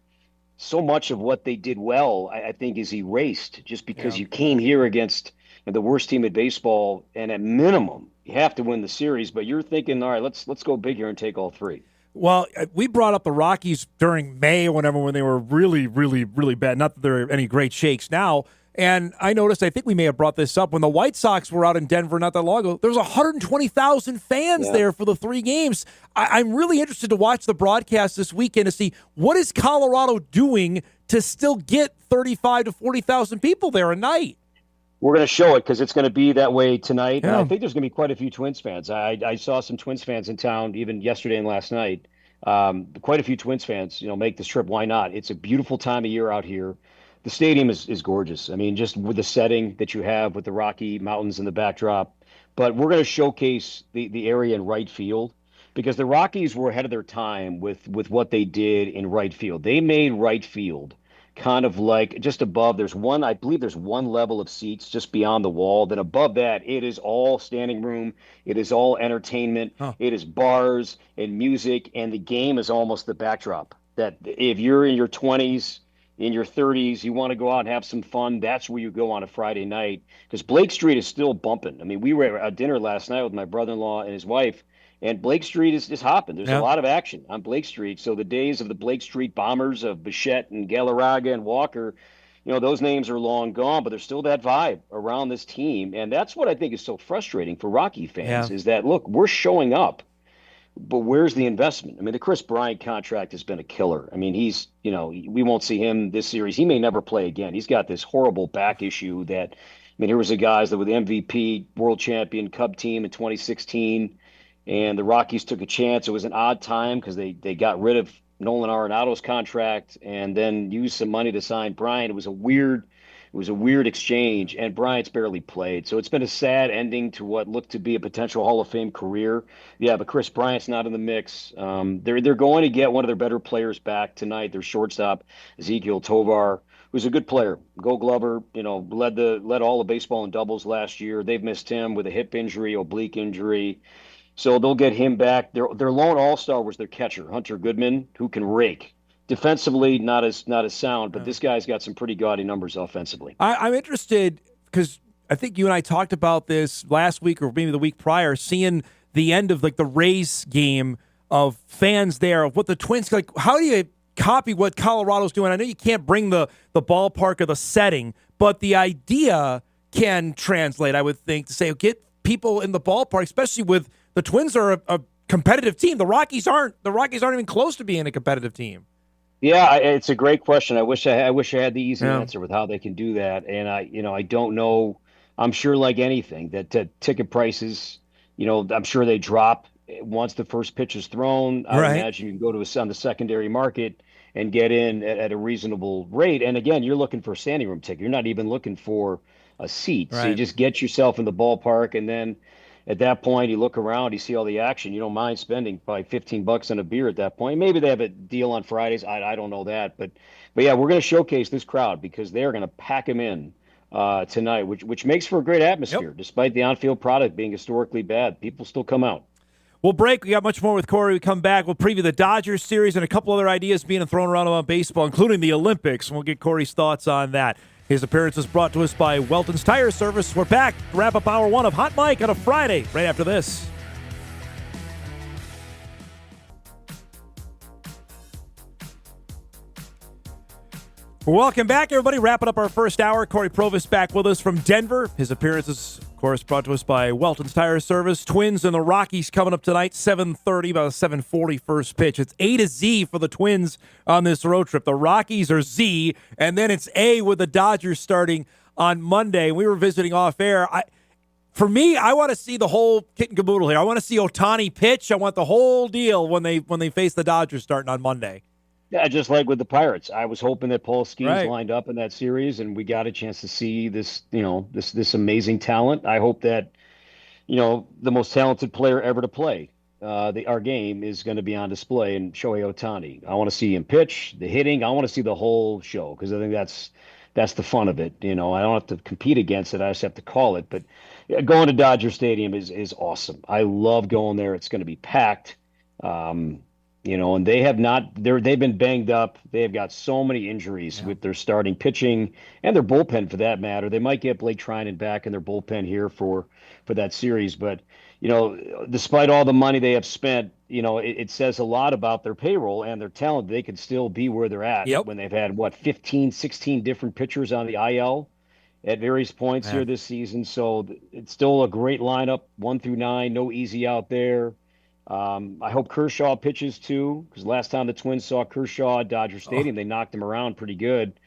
K: so much of what they did well, I think, is erased just because you came here against the worst team in baseball, and at minimum, you have to win the series. But you're thinking, all right, let's go big here and take all 3.
A: Well, we brought up the Rockies during May or whenever when they were really, really, really bad. Not that they're any great shakes now. And I noticed, I think we may have brought this up, when the White Sox were out in Denver not that long ago, there was 120,000 fans there for the 3 games. I'm really interested to watch the broadcast this weekend to see what is Colorado doing to still get 35 to 40,000 people there a night.
K: We're going to show it because it's going to be that way tonight.
A: Yeah.
K: And I think there's going to be quite a few Twins fans. I saw some Twins fans in town even yesterday and last night. Quite a few Twins fans, make this trip. Why not? It's a beautiful time of year out here. The stadium is gorgeous. I mean, just with the setting that you have with the Rocky Mountains in the backdrop. But we're going to showcase the area in right field because the Rockies were ahead of their time with what they did in right field. They made right field kind of like just above. I believe there's one level of seats just beyond the wall. Then above that, it is all standing room. It is all entertainment. It is bars and music, and the game is almost the backdrop. That if you're in your 20s, in your 30s, you want to go out and have some fun, that's where you go on a Friday night. Because Blake Street is still bumping. I mean, we were at dinner last night with my brother-in-law and his wife, and Blake Street is hopping. There's a lot of action on Blake Street. So the days of the Blake Street bombers of Bichette and Galarraga and Walker, those names are long gone, but there's still that vibe around this team. And that's what I think is so frustrating for Rocky fans is that, look, we're showing up, but where's the investment? I mean, the Chris Bryant contract has been a killer. I mean, we won't see him this series. He may never play again. He's got this horrible back issue here was a guys that were the MVP, world champion Cub team in 2016. And the Rockies took a chance. It was an odd time because they got rid of Nolan Arenado's contract and then used some money to sign Bryant. It was a weird exchange, and Bryant's barely played. So it's been a sad ending to what looked to be a potential Hall of Fame career. Yeah, but Chris Bryant's not in the mix. They're going to get one of their better players back tonight. Their shortstop, Ezekiel Tovar, who's a good player. Gold Glover, led all of baseball in doubles last year. They've missed him with a hip injury, oblique injury. So they'll get him back. Their lone all-star was their catcher, Hunter Goodman, who can rake. Defensively, not as sound, but this guy's got some pretty gaudy numbers offensively.
A: I'm interested because I think you and I talked about this last week or maybe the week prior, seeing the end of like the Rays game of fans there, of what the Twins, like how do you copy what Colorado's doing? I know you can't bring the ballpark or the setting, but the idea can translate, I would think, to say get people in the ballpark, especially with the Twins are a competitive team. The Rockies aren't. The Rockies aren't even close to being a competitive team.
K: Yeah, it's a great question. I wish I had the easy answer with how they can do that. And I don't know. I'm sure, like anything, that ticket prices, I'm sure they drop once the first pitch is thrown. I would imagine you can go on the secondary market and get in at a reasonable rate. And again, you're looking for a standing room ticket. You're not even looking for a seat. So you just get yourself in the ballpark, and then at that point, you look around, you see all the action. You don't mind spending probably $15 on a beer at that point. Maybe they have a deal on Fridays. I don't know that, but yeah, we're going to showcase this crowd because they're going to pack them in tonight, which makes for a great atmosphere. Despite the on-field product being historically bad, people still come out.
A: We'll break. We got much more with Cory. We come back. We'll preview the Dodgers series and a couple other ideas being thrown around about baseball, including the Olympics. And we'll get Cory's thoughts on that. His appearance is brought to us by Welton's Tire Service. We're back to wrap up hour one of Hot Mike on a Friday right after this. Welcome back, everybody. Wrapping up our first hour. Cory Provus back with us from Denver. His appearance is, of course, brought to us by Welton's Tire Service. Twins and the Rockies coming up tonight, 7:30, about a 7:40 first pitch. It's A to Z for the Twins on this road trip. The Rockies are Z, and then it's A with the Dodgers starting on Monday. We were visiting off air. For me, I want to see the whole kit and caboodle here. I want to see Ohtani pitch. I want the whole deal when they face the Dodgers starting on Monday.
K: Yeah, just like with the Pirates. I was hoping that Paul Skeens lined up in that series, and we got a chance to see this, this amazing talent. I hope that, the most talented player ever to play our game is going to be on display in Shohei Ohtani. I want to see him pitch, the hitting. I want to see the whole show because I think that's the fun of it. I don't have to compete against it. I just have to call it. But going to Dodger Stadium is awesome. I love going there. It's going to be packed. And they've been banged up. They have got so many injuries with their starting pitching and their bullpen for that matter. They might get Blake Trinan back in their bullpen here for that series. But, despite all the money they have spent, it says a lot about their payroll and their talent. They could still be where they're at when they've had, 15, 16 different pitchers on the IL at various points here this season. So it's still a great lineup, 1 through 9, no easy out there. I hope Kershaw pitches too, because last time the Twins saw Kershaw at Dodger Stadium, they knocked him around pretty good.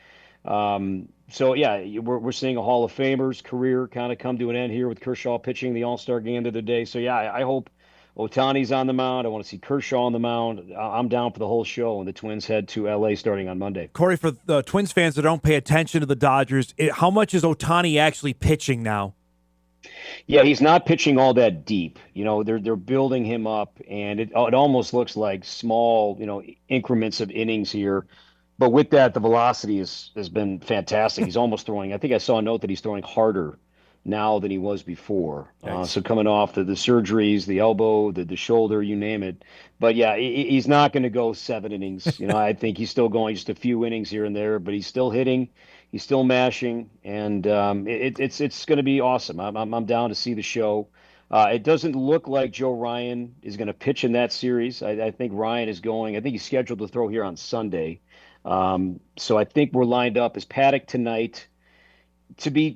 K: We're seeing a Hall of Famer's career kind of come to an end here with Kershaw pitching the All-Star game the other day. So I hope Ohtani's on the mound. I want to see Kershaw on the mound. I'm down for the whole show, and the Twins head to L.A. starting on Monday.
A: Cory, for the Twins fans that don't pay attention to the Dodgers, how much is Ohtani actually pitching now?
K: Yeah, he's not pitching all that deep. They're building him up, and it almost looks like small, increments of innings here. But with that, the velocity has been fantastic. He's almost throwing. I think I saw a note that he's throwing harder now than he was before. So coming off the surgeries, the elbow, the shoulder, you name it. But yeah, he's not going to go 7 innings. I think he's still going just a few innings here and there, but he's still hitting. He's still mashing, and it's going to be awesome. I'm down to see the show. It doesn't look like Joe Ryan is going to pitch in that series. I think Ryan is going. I think he's scheduled to throw here on Sunday. So I think we're lined up as Paddock tonight, to be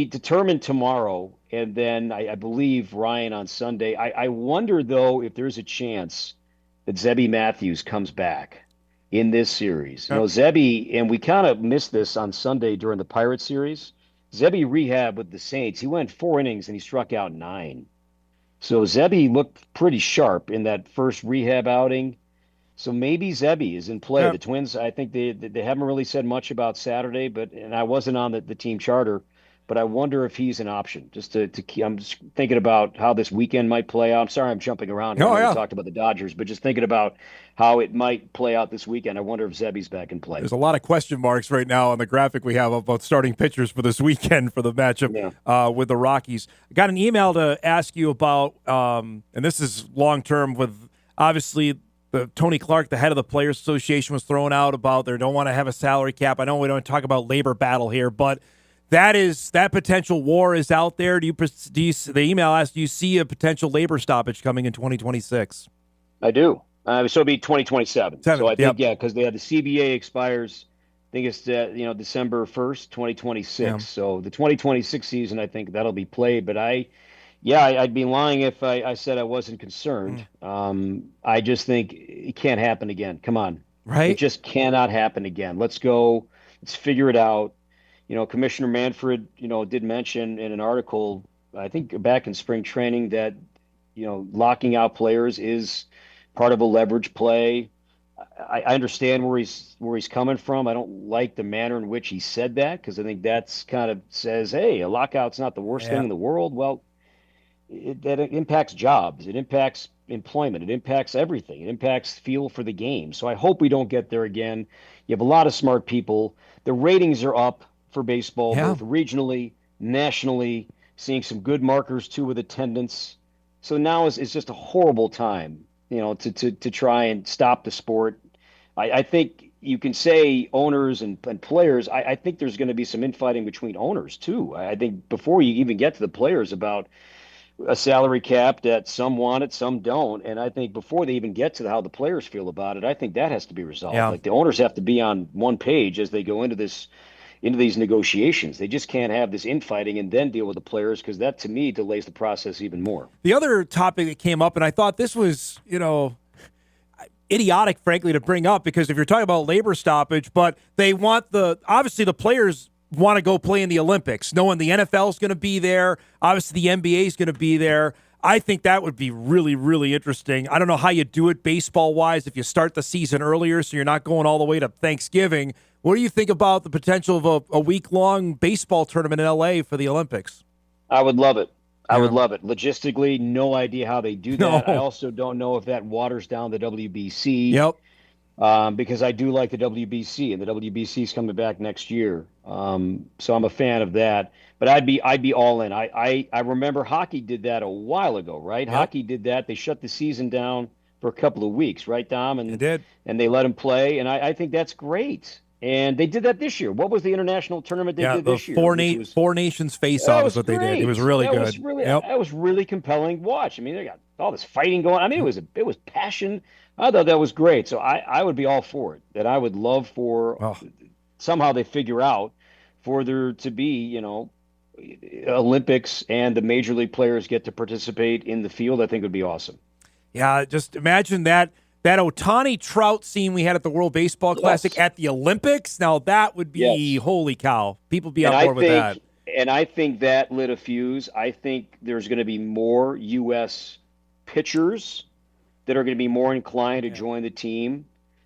K: determined tomorrow, and then I believe Ryan on Sunday. I wonder though if there's a chance that Zebby Matthews comes back in this series. Zebby, and we kind of missed this on Sunday during the Pirates series. Zebby rehab with the Saints. He went 4 innings and he struck out 9. So Zebby looked pretty sharp in that first rehab outing. So maybe Zebby is in play. The Twins, I think they haven't really said much about Saturday, and I wasn't on the team charter, but I wonder if he's an option. I'm just thinking about how this weekend might play out. I'm sorry I'm jumping around here. We talked about the Dodgers, but just thinking about how it might play out this weekend. I wonder if Zebby's back in play.
A: There's a lot of question marks right now on the graphic we have about starting pitchers for this weekend for the matchup with the Rockies. I got an email to ask you about, and this is long-term with, obviously, Tony Clark, the head of the Players Association, was thrown out about they don't want to have a salary cap. I know we don't talk about labor battle here, but that potential war is out there. The email asked, do you see a potential labor stoppage coming in 2026?
K: I do. So it'll be 2027. So I think, because they have the CBA expires, I think it's December 1st, 2026. Yeah. So the 2026 season, I think that'll be played. But I'd be lying if I said I wasn't concerned. I just think it can't happen again. Come on.
A: Right?
K: It just cannot happen again. Let's go. Let's figure it out. Commissioner Manfred, did mention in an article, I think back in spring training, that, locking out players is part of a leverage play. I understand where he's coming from. I don't like the manner in which he said that, because I think that's kind of says, hey, a lockout's not the worst thing in the world. Well, that impacts jobs. It impacts employment. It impacts everything. It impacts feel for the game. So I hope we don't get there again. You have a lot of smart people. The ratings are up for baseball, both regionally, nationally, seeing some good markers too with attendance. So now is just a horrible time, to try and stop the sport. I think, you can say owners and players. I think there's going to be some infighting between owners too. I think before you even get to the players about a salary cap that some want it, some don't. And I think before they even get to how the players feel about it, I think that has to be resolved.
A: Yeah.
K: Like the owners have to be on one page as they go into these negotiations. They just can't have this infighting and then deal with the players, because that to me delays the process even more.
A: The other topic that came up, and I thought this was, idiotic, frankly, to bring up, because if you're talking about labor stoppage, but they want obviously the players want to go play in the Olympics, knowing the NFL is going to be there. Obviously, the NBA is going to be there. I think that would be really, really interesting. I don't know how you do it baseball-wise if you start the season earlier so you're not going all the way to Thanksgiving. What do you think about the potential of a week-long baseball tournament in L.A. for the Olympics?
K: I would love it. I would love it. Logistically, no idea how they do that.
A: No.
K: I also don't know if that waters down the WBC.
A: Yep.
K: Because I do like the WBC, and the WBC is coming back next year. So I'm a fan of that. But I'd be all in. I remember hockey did that a while ago, right?
A: Yep.
K: Hockey did that. They shut the season down for a couple of weeks, right, Dom? And
A: They did.
K: And they let them play, and I think that's great. And they did that this year. What was the international tournament they did this year?
A: Four nations face-off is what they did. It was really good.
K: That was really compelling to watch. I mean, they got all this fighting going on. I mean, it was passion. I thought that was great. So I would be all for it. That I would love for somehow they figure out for there to be, Olympics and the major league players get to participate in the field. I think would be awesome.
A: Yeah, just imagine that Ohtani Trout scene we had at the World Baseball Classic at the Olympics. Now that would be holy cow. People be on board with that.
K: And I think that lit a fuse. I think there's going to be more U.S. pitchers that are going to be more inclined to join the team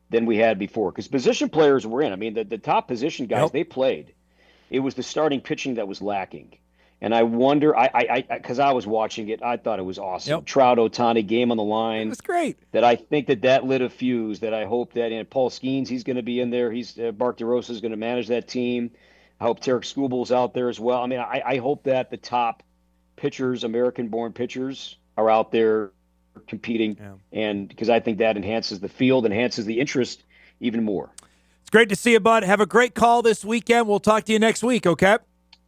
K: than we had before. Because position players were in. I mean, the top position guys, they played. It was the starting pitching that was lacking. And I wonder, because I was watching it, I thought it was awesome.
A: Yep.
K: Trout, Ohtani, game on the line.
A: It was great.
K: That I think that lit a fuse. That I hope that, and Paul Skeens, he's going to be in there. Mark DeRosa is going to manage that team. I hope Tarek Skubal's out there as well. I mean, I hope that the top pitchers, American-born pitchers, are out there competing, and because I think that enhances the field, enhances the interest even more.
A: It's great to see you, bud. Have a great call this weekend. We'll talk to you next week, okay?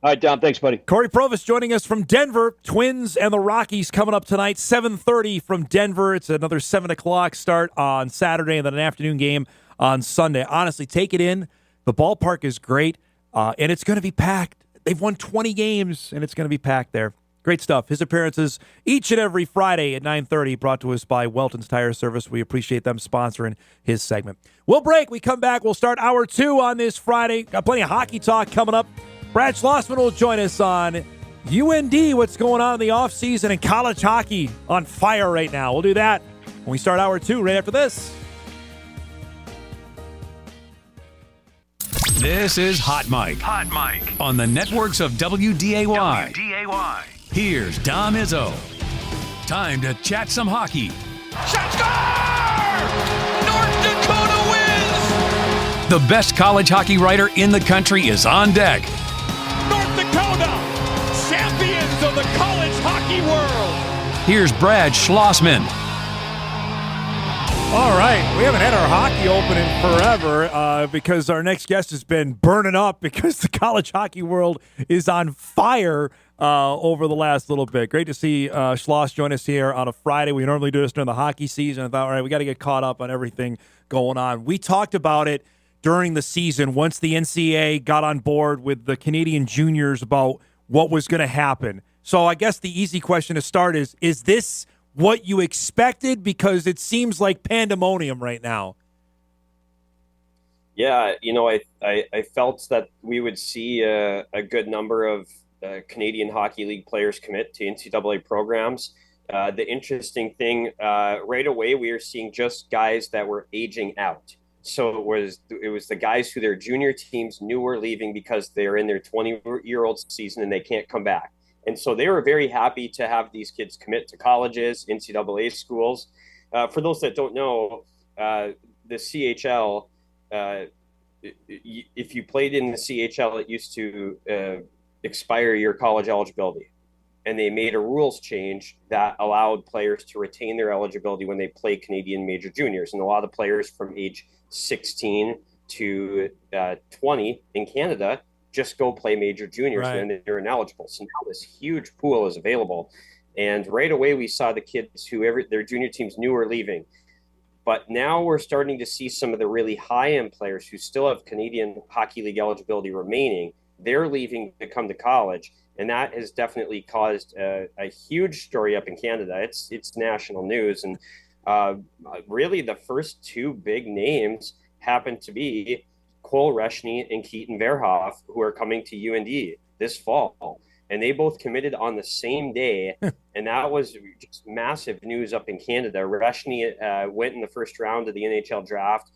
K: All right, Dom. Thanks, buddy.
A: Cory Provus joining us from Denver. Twins and the Rockies coming up tonight, 7:30 from Denver. It's another 7 o'clock start on Saturday and then an afternoon game on Sunday. Honestly, take it in. The ballpark is great, and it's going to be packed. They've won 20 games, and it's going to be packed there. Great stuff. His appearances each and every Friday at 9:30, brought to us by Welton's Tire Service. We appreciate them sponsoring his segment. We'll break. We come back. We'll start hour 2 on this Friday. Got plenty of hockey talk coming up. Brad Schlossman will join us on UND, what's going on in the offseason, and college hockey on fire right now. We'll do that when we start hour 2 right after this.
B: This is Hot Mike. Hot Mike. On the networks of WDAY. Here's Dom Izzo. Time to chat some hockey.
C: Shot score! North Dakota wins!
B: The best college hockey writer in the country is on deck.
C: North Dakota, champions of the college hockey world.
B: Here's Brad Schlossman.
A: All right, we haven't had our hockey opening forever because our next guest has been burning up because the college hockey world is on fire over the last little bit. Great to see Schloss join us here on a Friday. We normally do this during the hockey season. I thought, all right, we got to get caught up on everything going on. We talked about it during the season once the NCAA got on board with the Canadian juniors about what was going to happen. So I guess the easy question to start is this what you expected? Because it seems like pandemonium right now.
L: Yeah, I felt that we would see a good number of Canadian Hockey League players commit to NCAA programs. The interesting thing, right away, we were seeing just guys that were aging out. So it was the guys who their junior teams knew were leaving because they're in their 20-year-old season and they can't come back. And so they were very happy to have these kids commit to colleges, NCAA schools. For those that don't know, the CHL, if you played in the CHL, it used to expire your college eligibility. And they made a rules change that allowed players to retain their eligibility when they play Canadian major juniors. And a lot of the players from age 16 to 20 in Canada just go play major juniors
A: Right.
L: when they're ineligible. So now this huge pool is available. And right away we saw the kids who their junior teams knew were leaving. But now we're starting to see some of the really high-end players who still have Canadian Hockey League eligibility remaining. They're leaving to come to college, and that has definitely caused a huge story up in Canada. It's national news, and really the first two big names happen to be Cole Reshny and Keaton Verhoff, who are coming to UND this fall. And they both committed on the same day, and that was just massive news up in Canada. Reshny went in the first round of the NHL draft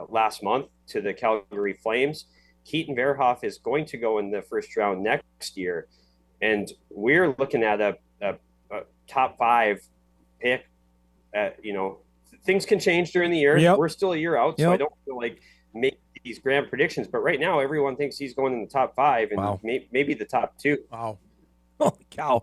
L: last month to the Calgary Flames. Keaton Verhoff is going to go in the first round next year, and we're looking at a top 5 pick. Things can change during the year.
A: Yep.
L: We're still a year out, so
A: Yep.
L: I don't feel like making these grand predictions. But right now, everyone thinks he's going in the top 5 and
A: Wow.
L: maybe the top 2.
A: Wow. Holy cow.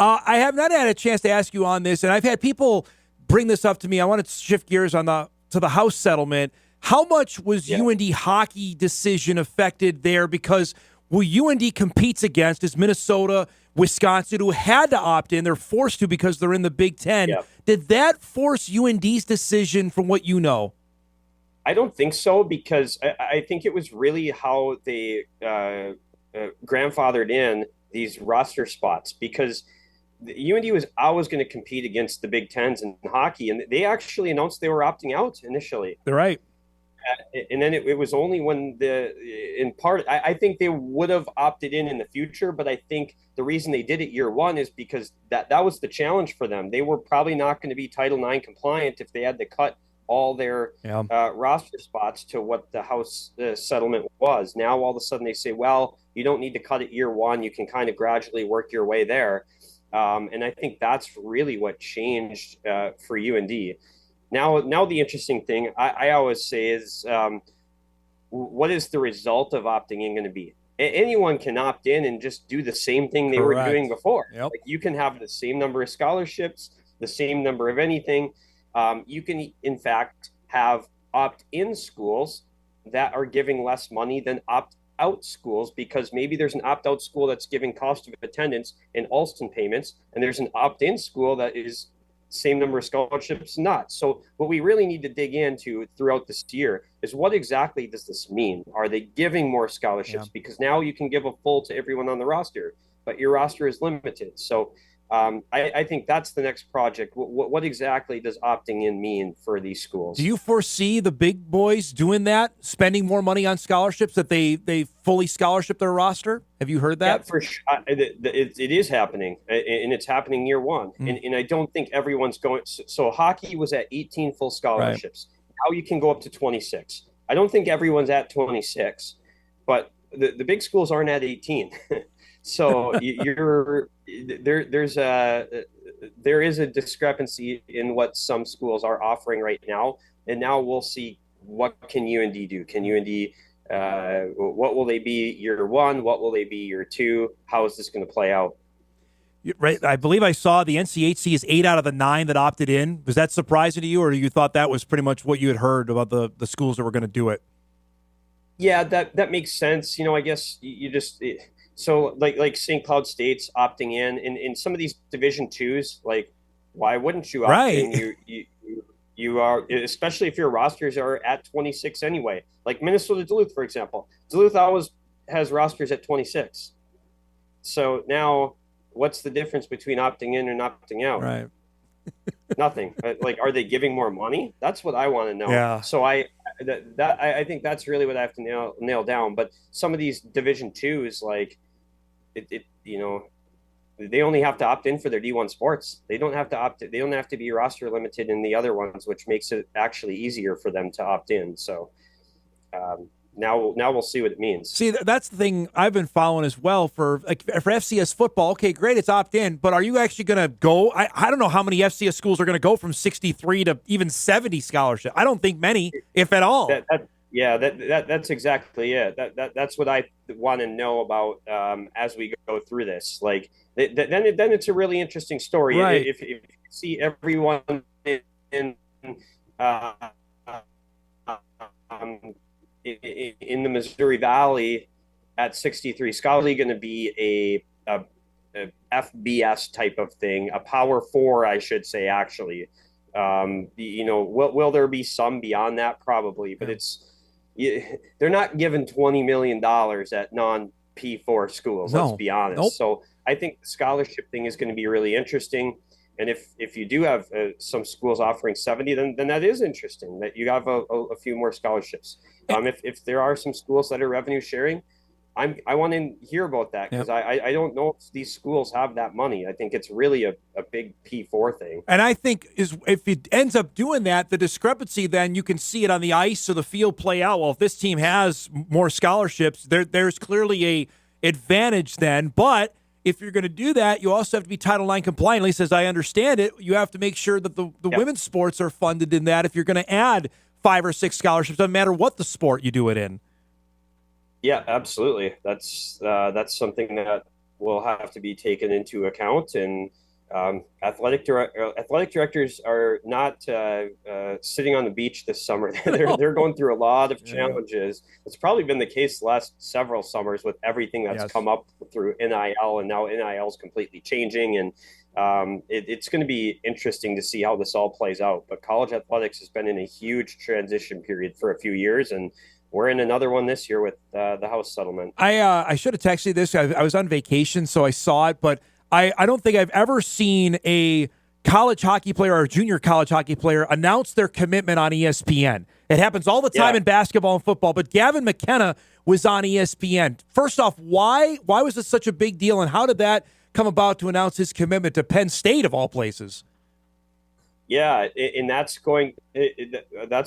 A: I have not had a chance to ask you on this, and I've had people bring this up to me. I want to shift gears to the House settlement. How much was UND hockey decision affected there? Because who UND competes against is Minnesota, Wisconsin, who had to opt in. They're forced to because they're in the Big Ten.
L: Yeah.
A: Did that force UND's decision from what you know?
L: I don't think so, because I think it was really how they grandfathered in these roster spots, because the UND was always going to compete against the Big Tens in hockey, and they actually announced they were opting out initially.
A: They're right.
L: And then it was only when I think they would have opted in the future, but I think the reason they did it year one is because that was the challenge for them. They were probably not going to be Title IX compliant if they had to cut all their roster spots to what the House settlement was. Now, all of a sudden they say, well, you don't need to cut it year one. You can kind of gradually work your way there. And I think that's really what changed for UND. Now the interesting thing I always say is, what is the result of opting in going to be? Anyone can opt in and just do the same thing they were doing before.
A: Yep.
L: Like, you can have the same number of scholarships, the same number of anything. You can, in fact, have opt-in schools that are giving less money than opt-out schools, because maybe there's an opt-out school that's giving cost of attendance and Alston payments, and there's an opt-in school that is same number of scholarships not. So what we really need to dig into throughout this year is, what exactly does this mean? Are they giving more scholarships?
A: Yeah.
L: Because now you can give a full to everyone on the roster, but your roster is limited. So I think that's the next project. What exactly does opting in mean for these schools?
A: Do you foresee the big boys doing that, spending more money on scholarships, that they fully scholarship their roster? Have you heard that?
L: Yeah, for sure. It is happening, and it's happening year one. And I don't think everyone's going. So hockey was at 18 full scholarships. Right. Now you can go up to 26. I don't think everyone's at 26, but the big schools aren't at 18. So there is a discrepancy in what some schools are offering right now, and now we'll see, what can UND do? Can UND what will they be year one? What will they be year two? How is this going to play out?
A: Right, I believe I saw the NCHC is 8 out of the 9 that opted in. Was that surprising to you, or you thought that was pretty much what you had heard about the schools that were going to do it?
L: Yeah, that makes sense. I guess you just. So like St. Cloud State's opting in some of these Division twos, like, why wouldn't you opt in? You are, especially if your rosters are at 26 anyway. Like Minnesota Duluth, for example. Duluth always has rosters at 26. So now, what's the difference between opting in and opting out?
A: Right.
L: Nothing. Like, are they giving more money? That's what I want to know.
A: Yeah.
L: So I think that's really what I have to nail down. But some of these Division twos, like, they only have to opt in for their D1 sports. They don't have to They don't have to be roster limited in the other ones, which makes it actually easier for them to opt in. So now we'll see what it means.
A: See, that's the thing I've been following as well for FCS football. Okay, great, it's opt in, but are you actually going to go? I don't know how many FCS schools are going to go from 63 to even 70 scholarship. I don't think many, if at all.
L: That's exactly it. That's what I want to know about as we go through this. Like, then it's a really interesting story.
A: Right.
L: If you see everyone in in the Missouri Valley at 63 Scholarly going to be a FBS type of thing, a Power 4, I should say, actually. Will there be some beyond that? Probably, but they're not given $20 million at non-P4 schools.
A: No.
L: Let's be honest.
A: Nope.
L: So I think the scholarship thing is going to be really interesting. And if you do have some schools offering 70, then that is interesting that you have a few more scholarships. If there are some schools that are revenue sharing, I want to hear about that, because I don't know if these schools have that money. I think it's really a big P4 thing.
A: And I think if it ends up doing that, the discrepancy, then you can see it on the ice or the field play out. Well, if this team has more scholarships, there's clearly a advantage then. But if you're going to do that, you also have to be Title IX compliant. At least as I understand it, you have to make sure that the women's sports are funded in that if you're going to add 5 or 6 scholarships, doesn't matter what the sport you do it in.
L: Yeah, absolutely. That's something that will have to be taken into account. And athletic directors are not sitting on the beach this summer. They're going through a lot of challenges. It's probably been the case the last several summers with everything that's come up through NIL, and now NIL is completely changing. And it's going to be interesting to see how this all plays out. But college athletics has been in a huge transition period for a few years, and we're in another one this year with the House settlement.
A: I should have texted you this. I was on vacation, so I saw it, but I don't think I've ever seen a college hockey player or a junior college hockey player announce their commitment on ESPN. It happens all the time in basketball and football, but Gavin McKenna was on ESPN. First off, why was this such a big deal, and how did that come about to announce his commitment to Penn State, of all places?
L: Yeah, and that's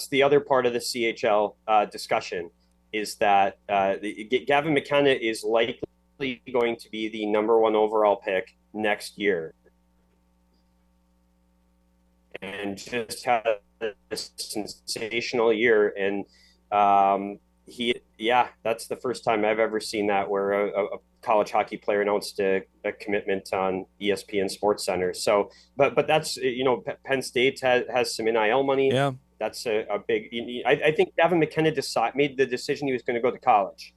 L: the other part of the CHL discussion, is that Gavin McKenna is likely going to be the number 1 overall pick next year, and just had a sensational year. And that's the first time I've ever seen that, where a college hockey player announced a commitment on ESPN Sports Center. So, but that's, Penn State has some NIL money.
A: Yeah.
L: That's a big, I think Gavin McKenna made the decision he was going to go to college.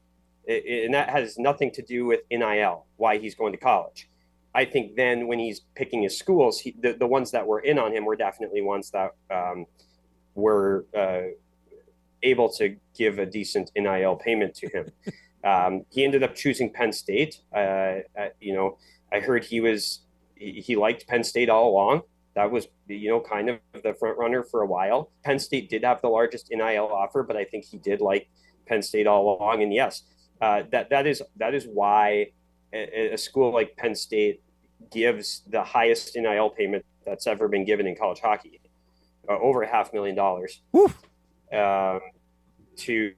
L: And that has nothing to do with NIL, why he's going to college. I think then when he's picking his schools, the ones that were in on him were definitely ones that were able to give a decent NIL payment to him. He ended up choosing Penn State. I heard he liked Penn State all along. That was, kind of the front runner for a while. Penn State did have the largest NIL offer, but I think he did like Penn State all along. And yes, that is why a school like Penn State gives the highest NIL payment that's ever been given in college hockey, over $500,000 to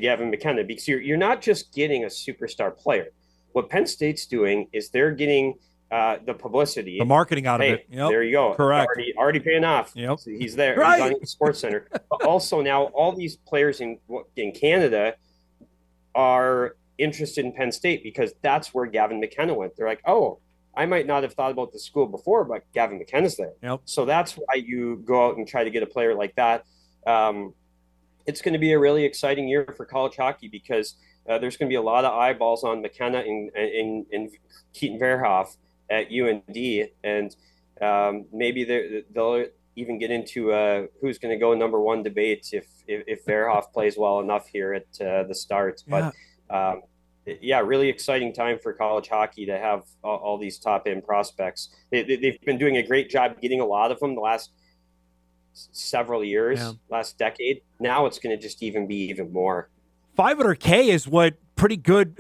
L: Gavin McKenna, because you're not just getting a superstar player. What Penn State's doing is they're getting the publicity,
A: the marketing out of it.
L: Yep. There you go.
A: Correct.
L: Already paying off.
A: Yep.
L: So he's there.
A: Right.
L: He's on the Sports Center. But also now all these players in Canada are interested in Penn State, because that's where Gavin McKenna went. They're like, oh, I might not have thought about the school before, but Gavin McKenna's there.
A: Yep.
L: So that's why you go out and try to get a player like that. It's going to be a really exciting year for college hockey, because there's going to be a lot of eyeballs on McKenna and Keaton Verhoff at UND, and maybe they'll even get into who's going to go number 1 debate if Verhoff plays well enough here at the start. But really exciting time for college hockey to have all these top end prospects. They've been doing a great job getting a lot of them the last several years, last decade. Now it's going to just be even more.
A: $500K is what pretty good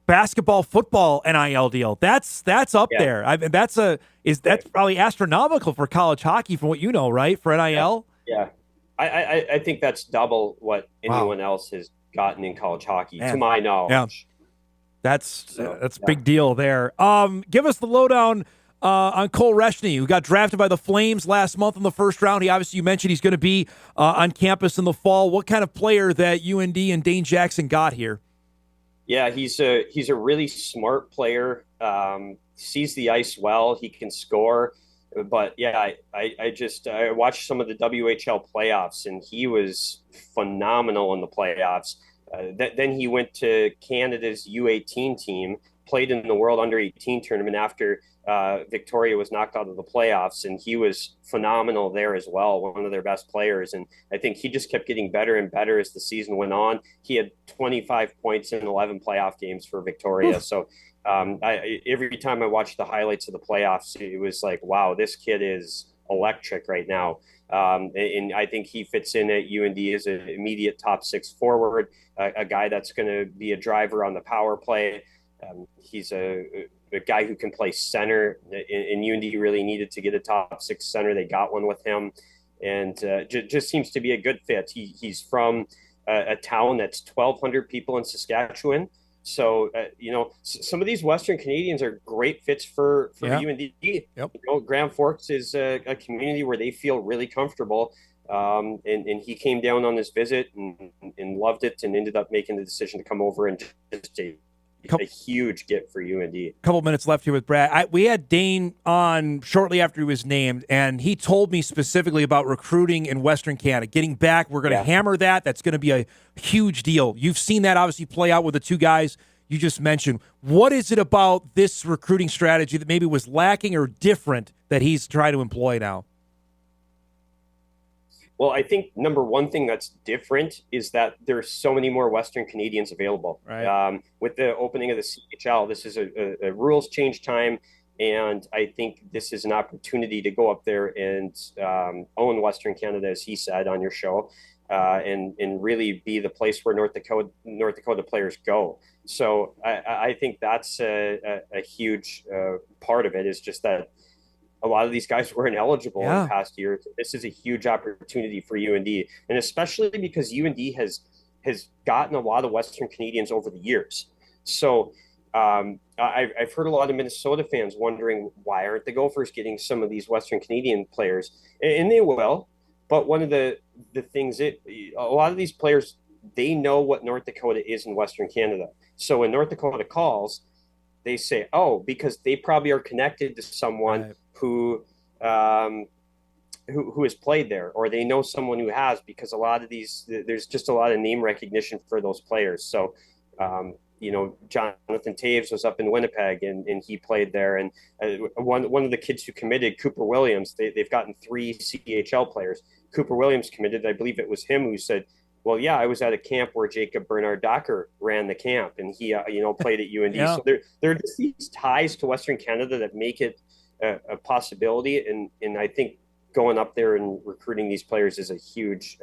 A: basketball, football NIL deal. That's up there. I mean, that's probably astronomical for college hockey, from what you know, right? For NIL.
L: Yeah. I think that's double what anyone else has gotten in college hockey, to my knowledge.
A: Yeah. That's a big deal there. Give us the lowdown on Cole Reshney, who got drafted by the Flames last month in the first round. You mentioned he's going to be on campus in the fall. What kind of player that UND and Dane Jackson got here?
L: Yeah, he's a really smart player. Sees the ice well. He can score. But yeah, I watched some of the WHL playoffs, and he was phenomenal in the playoffs. Then he went to Canada's U18 team, played in the World Under-18 tournament after Victoria was knocked out of the playoffs, and he was phenomenal there as well, one of their best players. And I think he just kept getting better and better as the season went on. He had 25 points in 11 playoff games for Victoria. So every time I watched the highlights of the playoffs, it was like, wow, this kid is electric right now. And I think he fits in at UND as an immediate top 6 forward, a guy that's going to be a driver on the power play. He's a guy who can play center, and UND really needed to get a top 6 center. They got one with him, and just seems to be a good fit. He's from a town that's 1,200 people in Saskatchewan. So, some of these Western Canadians are great fits for UND.
A: Yep.
L: Grand Forks is a community where they feel really comfortable. And he came down on this visit and loved it, and ended up making the decision to come over and just a huge get for UND. A
A: couple minutes left here with Brad. We had Dane on shortly after he was named, and he told me specifically about recruiting in Western Canada. Getting back, we're going to hammer that. That's going to be a huge deal. You've seen that obviously play out with the 2 guys you just mentioned. What is it about this recruiting strategy that maybe was lacking or different that he's trying to employ now?
L: Well, I think number one thing that's different is that there's so many more Western Canadians available.
A: Right.
L: With the opening of the CHL, this is a rules change time, and I think this is an opportunity to go up there and own Western Canada, as he said on your show, and really be the place where North Dakota players go. So I think that's a huge part of it, is just that a lot of these guys weren't eligible in the past year. This is a huge opportunity for UND, and especially because UND has gotten a lot of Western Canadians over the years. So I've heard a lot of Minnesota fans wondering, why aren't the Gophers getting some of these Western Canadian players? And they will. But one of the things, a lot of these players, they know what North Dakota is in Western Canada. So when North Dakota calls, they say, oh, because they probably are connected to someone who has played there, or they know someone who has, because a lot of these, there's just a lot of name recognition for those players. So, Jonathan Taves was up in Winnipeg and he played there. And one of the kids who committed, Cooper Williams, they've gotten 3 CHL players. Cooper Williams committed. I believe it was him who said, well, yeah, I was at a camp where Jacob Bernard Docker ran the camp, and he, played at UND. So there are just these ties to Western Canada that make it a possibility. And I think going up there and recruiting these players is a huge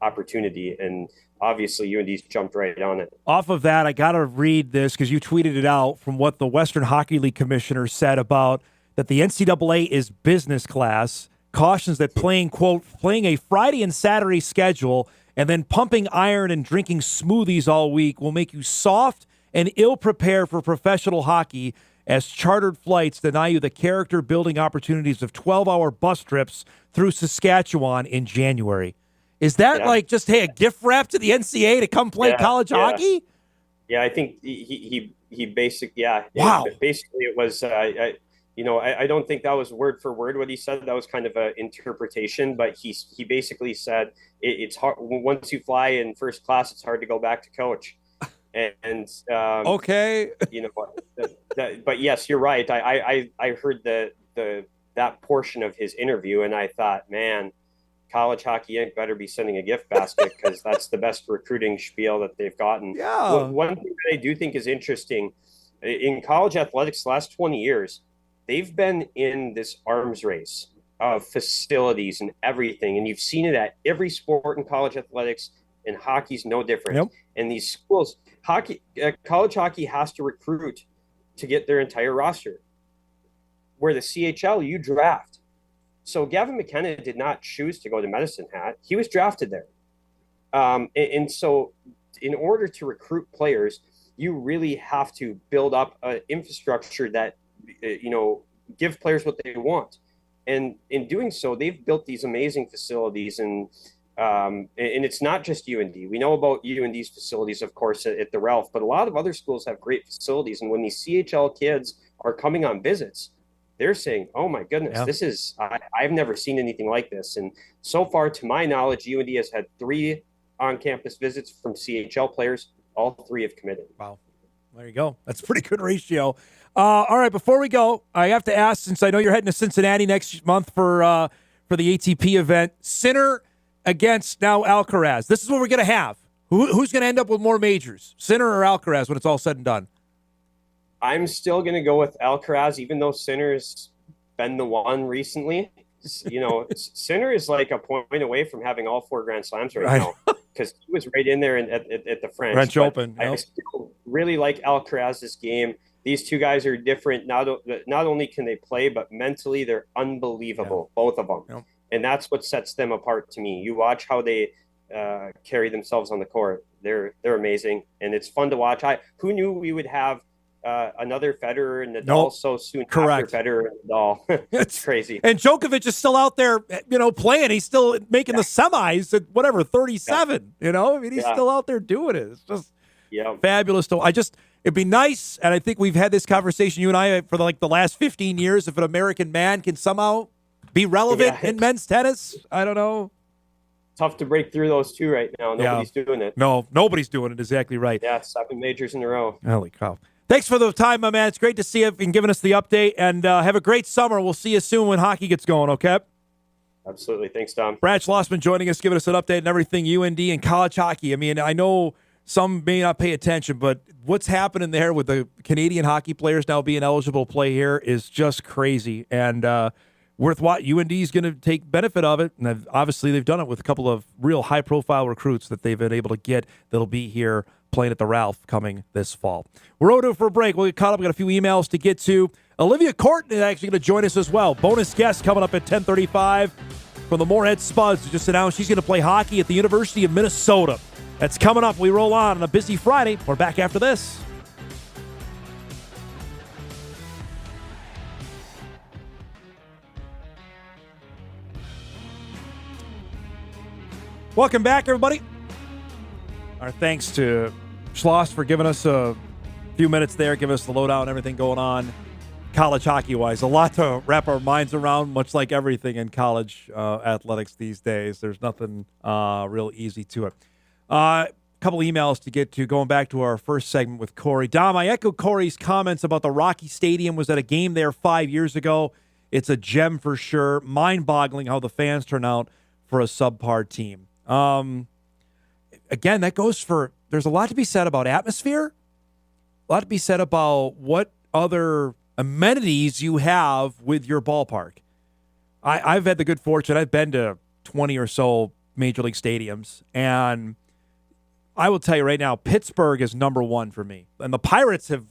L: opportunity. And obviously UND's jumped right on it.
A: Off of that, I got to read this because you tweeted it out from what the Western Hockey League commissioner said about that the NCAA is business class, cautions that playing a Friday and Saturday schedule and then pumping iron and drinking smoothies all week will make you soft and ill-prepared for professional hockey, as chartered flights deny you the character-building opportunities of 12-hour bus trips through Saskatchewan in January. Is that like just, hey, a gift wrap to the NCAA to come play college hockey?
L: Yeah, I think he basically,
A: Wow.
L: Basically, it was, I don't think that was word for word what he said. That was kind of an interpretation, but he basically said it's hard once you fly in first class. It's hard to go back to coach. And
A: okay,
L: but yes, you're right. I heard that portion of his interview, and I thought, man, College Hockey Inc. better be sending a gift basket, because that's the best recruiting spiel that they've gotten.
A: Yeah.
L: One thing that I do think is interesting in college athletics, the last 20 years, they've been in this arms race of facilities and everything, and you've seen it at every sport in college athletics, and hockey's no different.
A: Yep.
L: And these schools, college hockey has to recruit to get their entire roster, where the CHL, you draft. So Gavin McKenna did not choose to go to Medicine Hat. He was drafted there. And so in order to recruit players, you really have to build up an infrastructure that, give players what they want. And in doing so, they've built these amazing facilities. And it's not just UND. We know about UND's facilities, of course, at the Ralph, but a lot of other schools have great facilities. And when these CHL kids are coming on visits, they're saying, oh my goodness, this is, I've never seen anything like this. And so far, to my knowledge, UND has had 3 on-campus visits from CHL players. All 3 have committed.
A: Wow. There you go. That's a pretty good ratio. All right, before we go, I have to ask, since I know you're heading to Cincinnati next month for the ATP event, Sinner against now Alcaraz. This is what we're going to have. Who's going to end up with more majors, Sinner or Alcaraz, when it's all said and done?
L: I'm still going to go with Alcaraz, even though Sinner's been the one recently. Sinner is like a point away from having all 4 Grand Slams right now, because he was right in there at the French
A: Open.
L: I still really like Alcaraz's game. These 2 guys are different. Not only can they play, but mentally they're unbelievable, both of them.
A: Yep.
L: And that's what sets them apart to me. You watch how they carry themselves on the court. They're amazing, and it's fun to watch. Who knew we would have another Federer and Nadal so soon
A: Correct.
L: after Federer and Nadal? It's crazy.
A: And Djokovic is still out there, playing. He's still making the semis at 37, he's still out there doing it. It's just fabulous. It'd be nice, and I think we've had this conversation, you and I, for the last 15 years, if an American man can somehow be relevant in men's tennis. I don't know.
L: Tough to break through those 2 right now. Nobody's doing it.
A: No, nobody's doing it. Exactly right.
L: Yeah, 7 majors in a row.
A: Holy cow. Thanks for the time, my man. It's great to see you and giving us the update. And have a great summer. We'll see you soon when hockey gets going, okay?
L: Absolutely. Thanks, Tom.
A: Brad Schlossman joining us, giving us an update on everything UND and college hockey. I mean, I know some may not pay attention, but what's happening there with the Canadian hockey players now being eligible to play here is just crazy. And worth what UND is going to take benefit of it. And obviously they've done it with a couple of real high-profile recruits that they've been able to get that'll be here playing at the Ralph coming this fall. We're over for a break. We'll get caught up. We've got a few emails to get to. Olivia Kortan is actually going to join us as well. Bonus guest coming up at 10:35 from the Moorhead Spuds, who just announced she's going to play hockey at the University of Minnesota. That's coming up. We roll on a busy Friday. We're back after this. Welcome back, everybody. Our thanks to Schloss for giving us a few minutes there, giving us the lowdown, everything going on college hockey-wise. A lot to wrap our minds around, much like everything in college athletics these days. There's nothing real easy to it. A couple emails to get to, going back to our first segment with Cory. Dom, I echo Cory's comments about the Rocky Stadium. Was at a game there 5 years ago. It's a gem for sure. Mind-boggling how the fans turn out for a subpar team. Again, that goes for, there's a lot to be said about atmosphere, a lot to be said about what other amenities you have with your ballpark. I've had the good fortune, I've been to 20 or so major league stadiums, and I will tell you right now, Pittsburgh is number one for me. And the Pirates have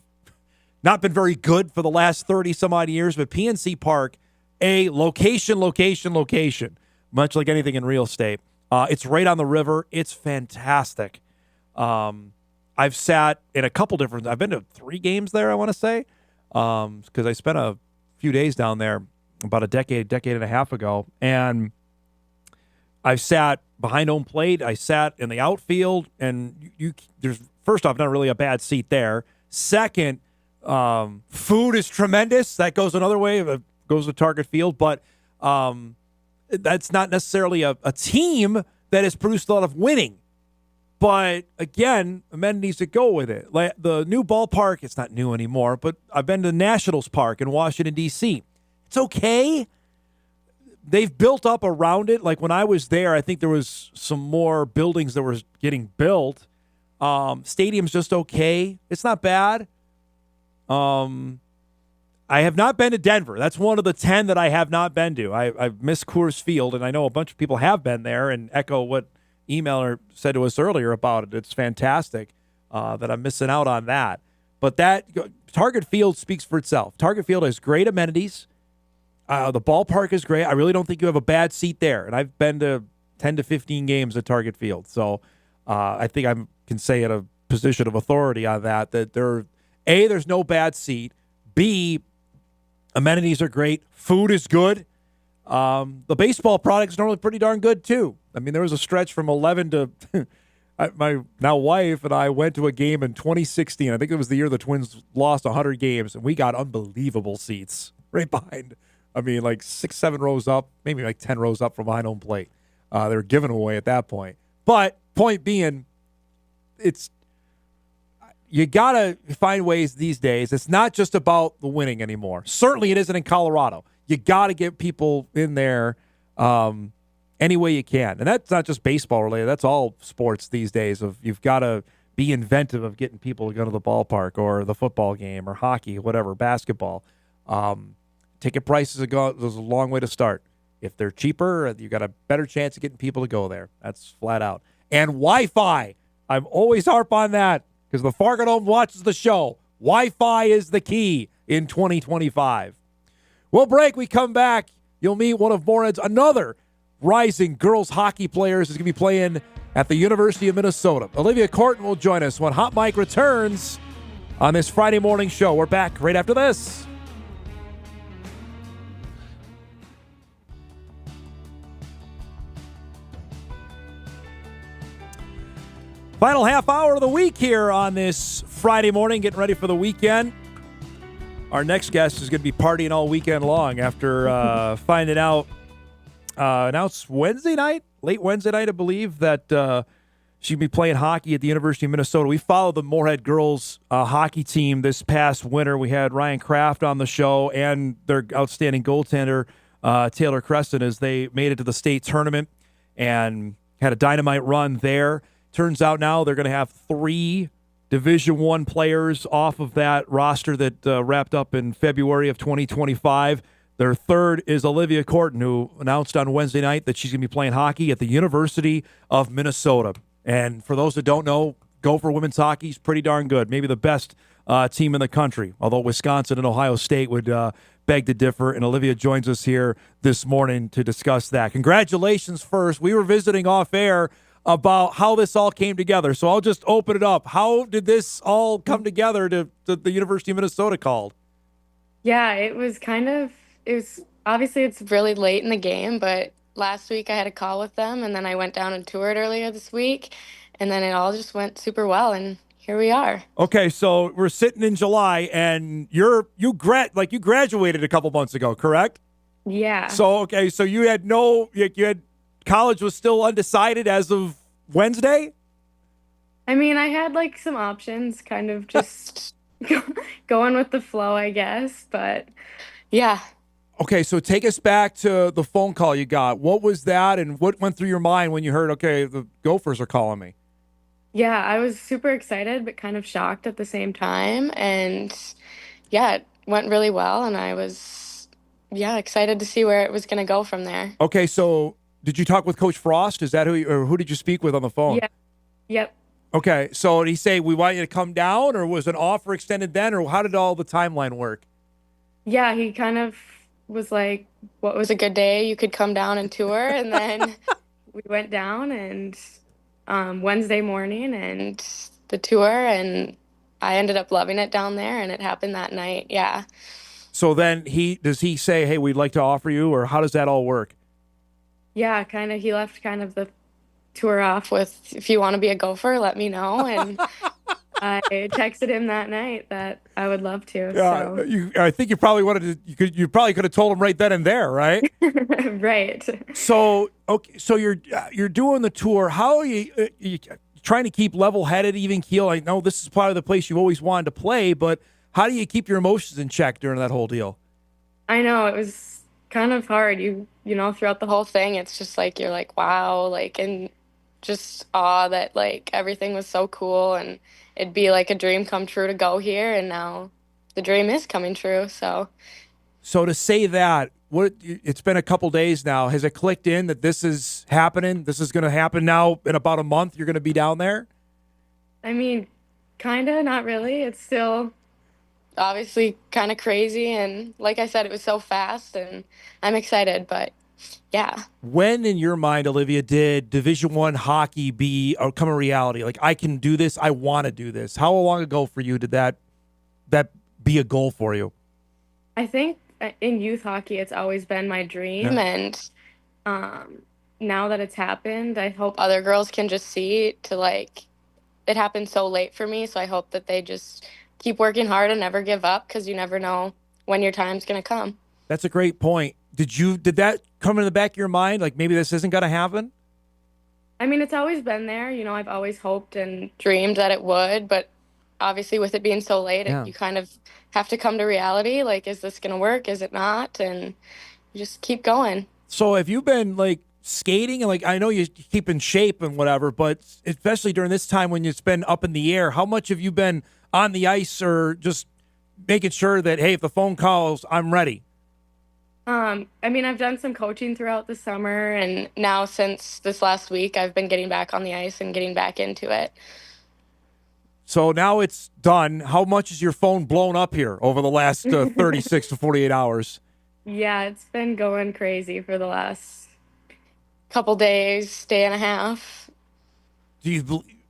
A: not been very good for the last 30 some odd years, but PNC Park, location, much like anything in real estate. It's right on the river. It's fantastic. I've sat in a couple different, I've been to 3 games there, I want to say, because I spent a few days down there about a decade and a half ago. And I've sat behind home plate. I sat in the outfield, and there's, first off, not really a bad seat there. Second, food is tremendous. That goes another way. It goes to Target Field, but that's not necessarily a team that has produced a lot of winning. But, again, amenities that go with it. Like the new ballpark, it's not new anymore, but I've been to Nationals Park in Washington, D.C. It's okay. They've built up around it. Like when I was there, I think there was some more buildings that were getting built. Stadium's just okay. It's not bad. I have not been to Denver. That's one of the 10 that I have not been to. I've missed Coors Field, and I know a bunch of people have been there and echo what emailer said to us earlier about it. It's fantastic that I'm missing out on that. But that Target Field speaks for itself. Target Field has great amenities. The ballpark is great. I really don't think you have a bad seat there. And I've been to 10 to 15 games at Target Field. So I think I can say in a position of authority on that there's no bad seat. B, amenities are great. Food is good. The baseball product is normally pretty darn good, too. I mean, there was a stretch from 11 to my now wife and I went to a game in 2016. I think it was the year the Twins lost 100 games, and we got unbelievable seats right behind. I mean, like 6, 7 rows up, maybe like 10 rows up from behind home plate. They were giving away at that point. But point being, you got to find ways these days. It's not just about the winning anymore. Certainly it isn't in Colorado. You got to get people in there any way you can. And that's not just baseball related. That's all sports these days. You've got to be inventive of getting people to go to the ballpark or the football game or hockey, whatever, basketball. Ticket prices there's a long way to start. If they're cheaper, you got a better chance of getting people to go there. That's flat out. And Wi-Fi. I'm always harp on that because the Fargo Dome watches the show. Wi-Fi is the key in 2025. We'll break. We come back. You'll meet one of Moorhead's another rising girls hockey players who's going to be playing at the University of Minnesota. Olivia Kortan will join us when Hot Mike returns on this Friday morning show. We're back right after this. Final half hour of the week here on this Friday morning, getting ready for the weekend. Our next guest is going to be partying all weekend long after finding out, announced Wednesday night, late Wednesday night, I believe, that she'd be playing hockey at the University of Minnesota. We followed the Moorhead girls hockey team this past winter. We had Ryan Kraft on the show and their outstanding goaltender, Taylor Creston, as they made it to the state tournament and had a dynamite run there. Turns out now they're going to have 3 Division I players off of that roster that wrapped up in February of 2025. Their third is Olivia Kortan, who announced on Wednesday night that she's going to be playing hockey at the University of Minnesota. And for those that don't know, Gopher women's hockey is pretty darn good, maybe the best team in the country, although Wisconsin and Ohio State would beg to differ. And Olivia joins us here this morning to discuss that. Congratulations first. We were visiting off air about how this all came together. So I'll just open it up. How did this all come together to the University of Minnesota called?
M: Yeah, it was obviously it's really late in the game, but last week I had a call with them and then I went down and toured earlier this week and then it all just went super well and here we are. Okay, so we're sitting in July and you graduated a couple months ago, correct? Yeah. So you had college was still undecided as of Wednesday? I mean, I had some options, kind of just going with the flow, I guess, but yeah. Okay, so take us back to the phone call you got. What was that and what went through your mind when you heard, okay, the Gophers are calling me? Yeah, I was super excited, but kind of shocked at the same time. And yeah, it went really well. And I was, excited to see where it was going to go from there. Okay, so did you talk with Coach Frost? Is that who did you speak with on the phone? Yeah. Yep. Okay, so did he say, we want you to come down, or was an offer extended then, or how did all the timeline work? Yeah, he kind of was like, what was a good day? You could come down and tour. And then we went down and Wednesday morning and the tour, and I ended up loving it down there, and it happened that night. Yeah. So then does he say, hey, we'd like to offer you, or how does that all work? Yeah, kind of. He left kind of the tour off with, if you want to be a Gopher, let me know. And I texted him that night that I would love to. So. I think you probably you probably could have told him right then and there, right? Right. So, okay, so you're doing the tour. How are you trying to keep level-headed, even keel? I know this is part of the place you've always wanted to play, but how do you keep your emotions in check during that whole deal? I know, it was kind of hard. You know, throughout the whole thing, it's just you're like, wow, and just awe that everything was so cool and it'd be a dream come true to go here, and now the dream is coming true. So to say that, it's been a couple days now, has it clicked in that this is happening? This is going to happen now in about a month? You're going to be down there? I mean, kind of, not really. It's still obviously kind of crazy, and like I said, it was so fast, and I'm excited, but yeah. When in your mind, Olivia, did Division I hockey become a reality? I can do this, I want to do this. How long ago for you did that be a goal for you? I think in youth hockey, it's always been my dream, and now that it's happened, I hope other girls can just see it happened so late for me, so I hope that they just keep working hard and never give up, because you never know when your time's going to come. That's a great point. Did that come in the back of your mind? Maybe this isn't going to happen? I mean, it's always been there. You know, I've always hoped and dreamed that it would, but obviously with it being so late,
A: Yeah.
M: you kind of have to come to reality. Like, is this going to work? Is it not? And you just keep going.
A: So have you been like skating and like I know you keep in shape and whatever, but especially during this time when it's been up in the air, how much have you been on the ice or just making sure that hey, if the phone calls, I'm ready?
M: I mean, I've done some coaching throughout the summer, and now since this last week, I've been getting back on the ice and getting back into it.
A: So now it's done. How much is your phone blown up here over the last 36 to 48 hours?
M: Yeah, it's been going crazy for the last couple days, day and a half.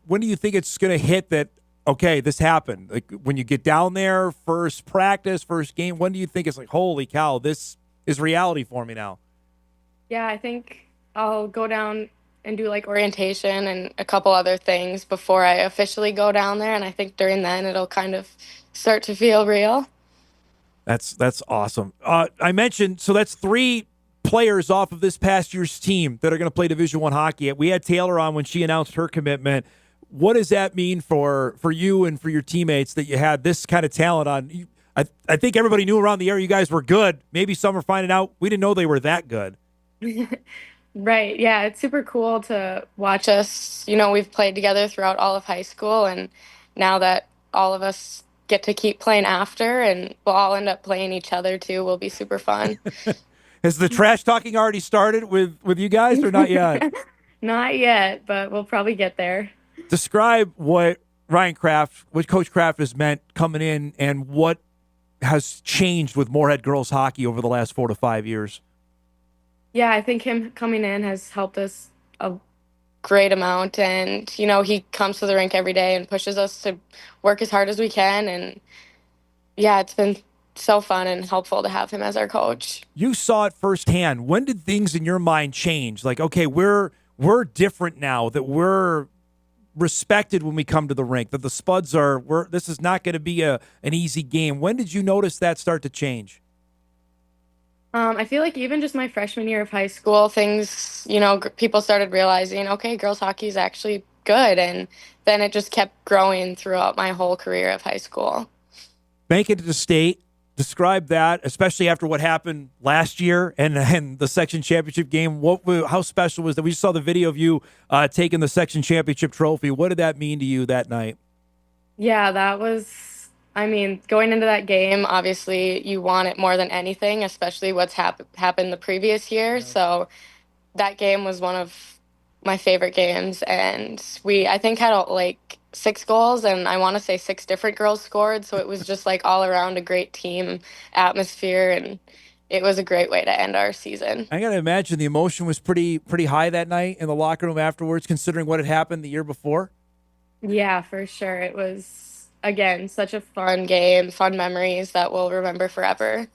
A: When do you think it's going to hit that? Okay, this happened. Like when you get down there, first practice, first game. When do you think it's like, holy cow, this is reality for me now?
M: Yeah, I think I'll go down and do like orientation and a couple other things before I officially go down there. And I think during then it'll kind of start to feel real.
A: That's awesome. I mentioned so that's 3 players off of this past year's team that are going to play Division I hockey. We had Taylor on when she announced her commitment. What does that mean for you and for your teammates that you had this kind of talent on? I think everybody knew around the area you guys were good. Maybe some are finding out we didn't know they were that good.
M: Right. Yeah, it's super cool to watch us. You know, we've played together throughout all of high school, and now that all of us get to keep playing after, and we'll all end up playing each other too, will be super fun.
A: Has the trash talking already started with you guys or not yet?
M: Not yet, but we'll probably get there.
A: Describe what what Coach Kraft has meant coming in and what has changed with Moorhead girls hockey over the last 4 to 5 years.
M: Yeah, I think him coming in has helped us a great amount. And, you know, he comes to the rink every day and pushes us to work as hard as we can. And, yeah, it's been so fun and helpful to have him as our coach.
A: You saw it firsthand. When did things in your mind change? Like, okay, we're different now, that we're respected when we come to the rink, that the Spuds this is not going to be an easy game. When did you notice that start to change?
M: I feel like even just my freshman year of high school, things, you know, people started realizing, okay, girls hockey is actually good. And then it just kept growing throughout my whole career of high school.
A: Making it to state, describe that, especially after what happened last year and the section championship game. How special was that? We just saw the video of you taking the section championship trophy. What did that mean to you that night?
M: Yeah, that was, I mean, going into that game, obviously you want it more than anything, especially what's happened the previous year. Yeah. So that game was one of my favorite games. And I think, had like 6 goals, and I want to say 6 different girls scored. So it was just like all around a great team atmosphere, and it was a great way to end our season.
A: I got to imagine the emotion was pretty high that night in the locker room afterwards, considering what had happened the year before.
M: Yeah, for sure. It was, again, such a fun game, fun memories that we'll remember forever.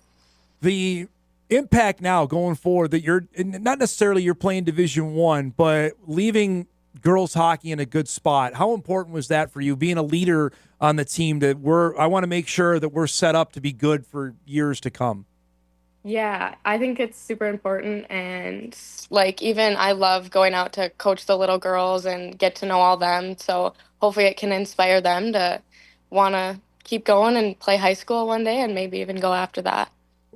A: The impact now going forward that you're not necessarily you're playing Division I, but leaving girls hockey in a good spot. How important was that for you, being a leader on the team? I want to make sure that we're set up to be good for years to come.
M: Yeah, I think it's super important. And like, even I love going out to coach the little girls and get to know all them. So hopefully it can inspire them to want to keep going and play high school one day and maybe even go after that.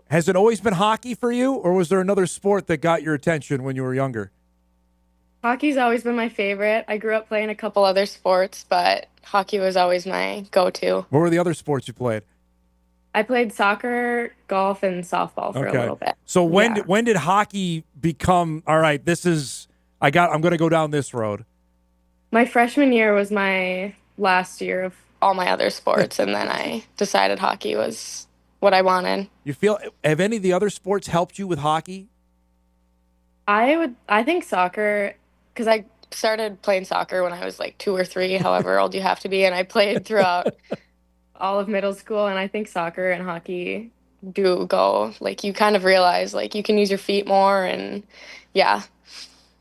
A: Has it always been hockey for you, or was there another sport that got your attention when you were younger?
M: Hockey's always been my favorite. I grew up playing a couple other sports, but hockey was always my go-to.
A: What were the other sports you played?
M: I played soccer, golf, and softball for a little bit.
A: So when did hockey become, all right, I'm going to go down this road?
M: My freshman year was my last year of all my other sports, and then I decided hockey was what I wanted.
A: Have any of the other sports helped you with hockey?
M: I think soccer, because I started playing soccer when I was like 2 or 3, however old you have to be, and I played throughout all of middle school, and I think soccer and hockey do go, like, you kind of realize, like, you can use your feet more, and yeah.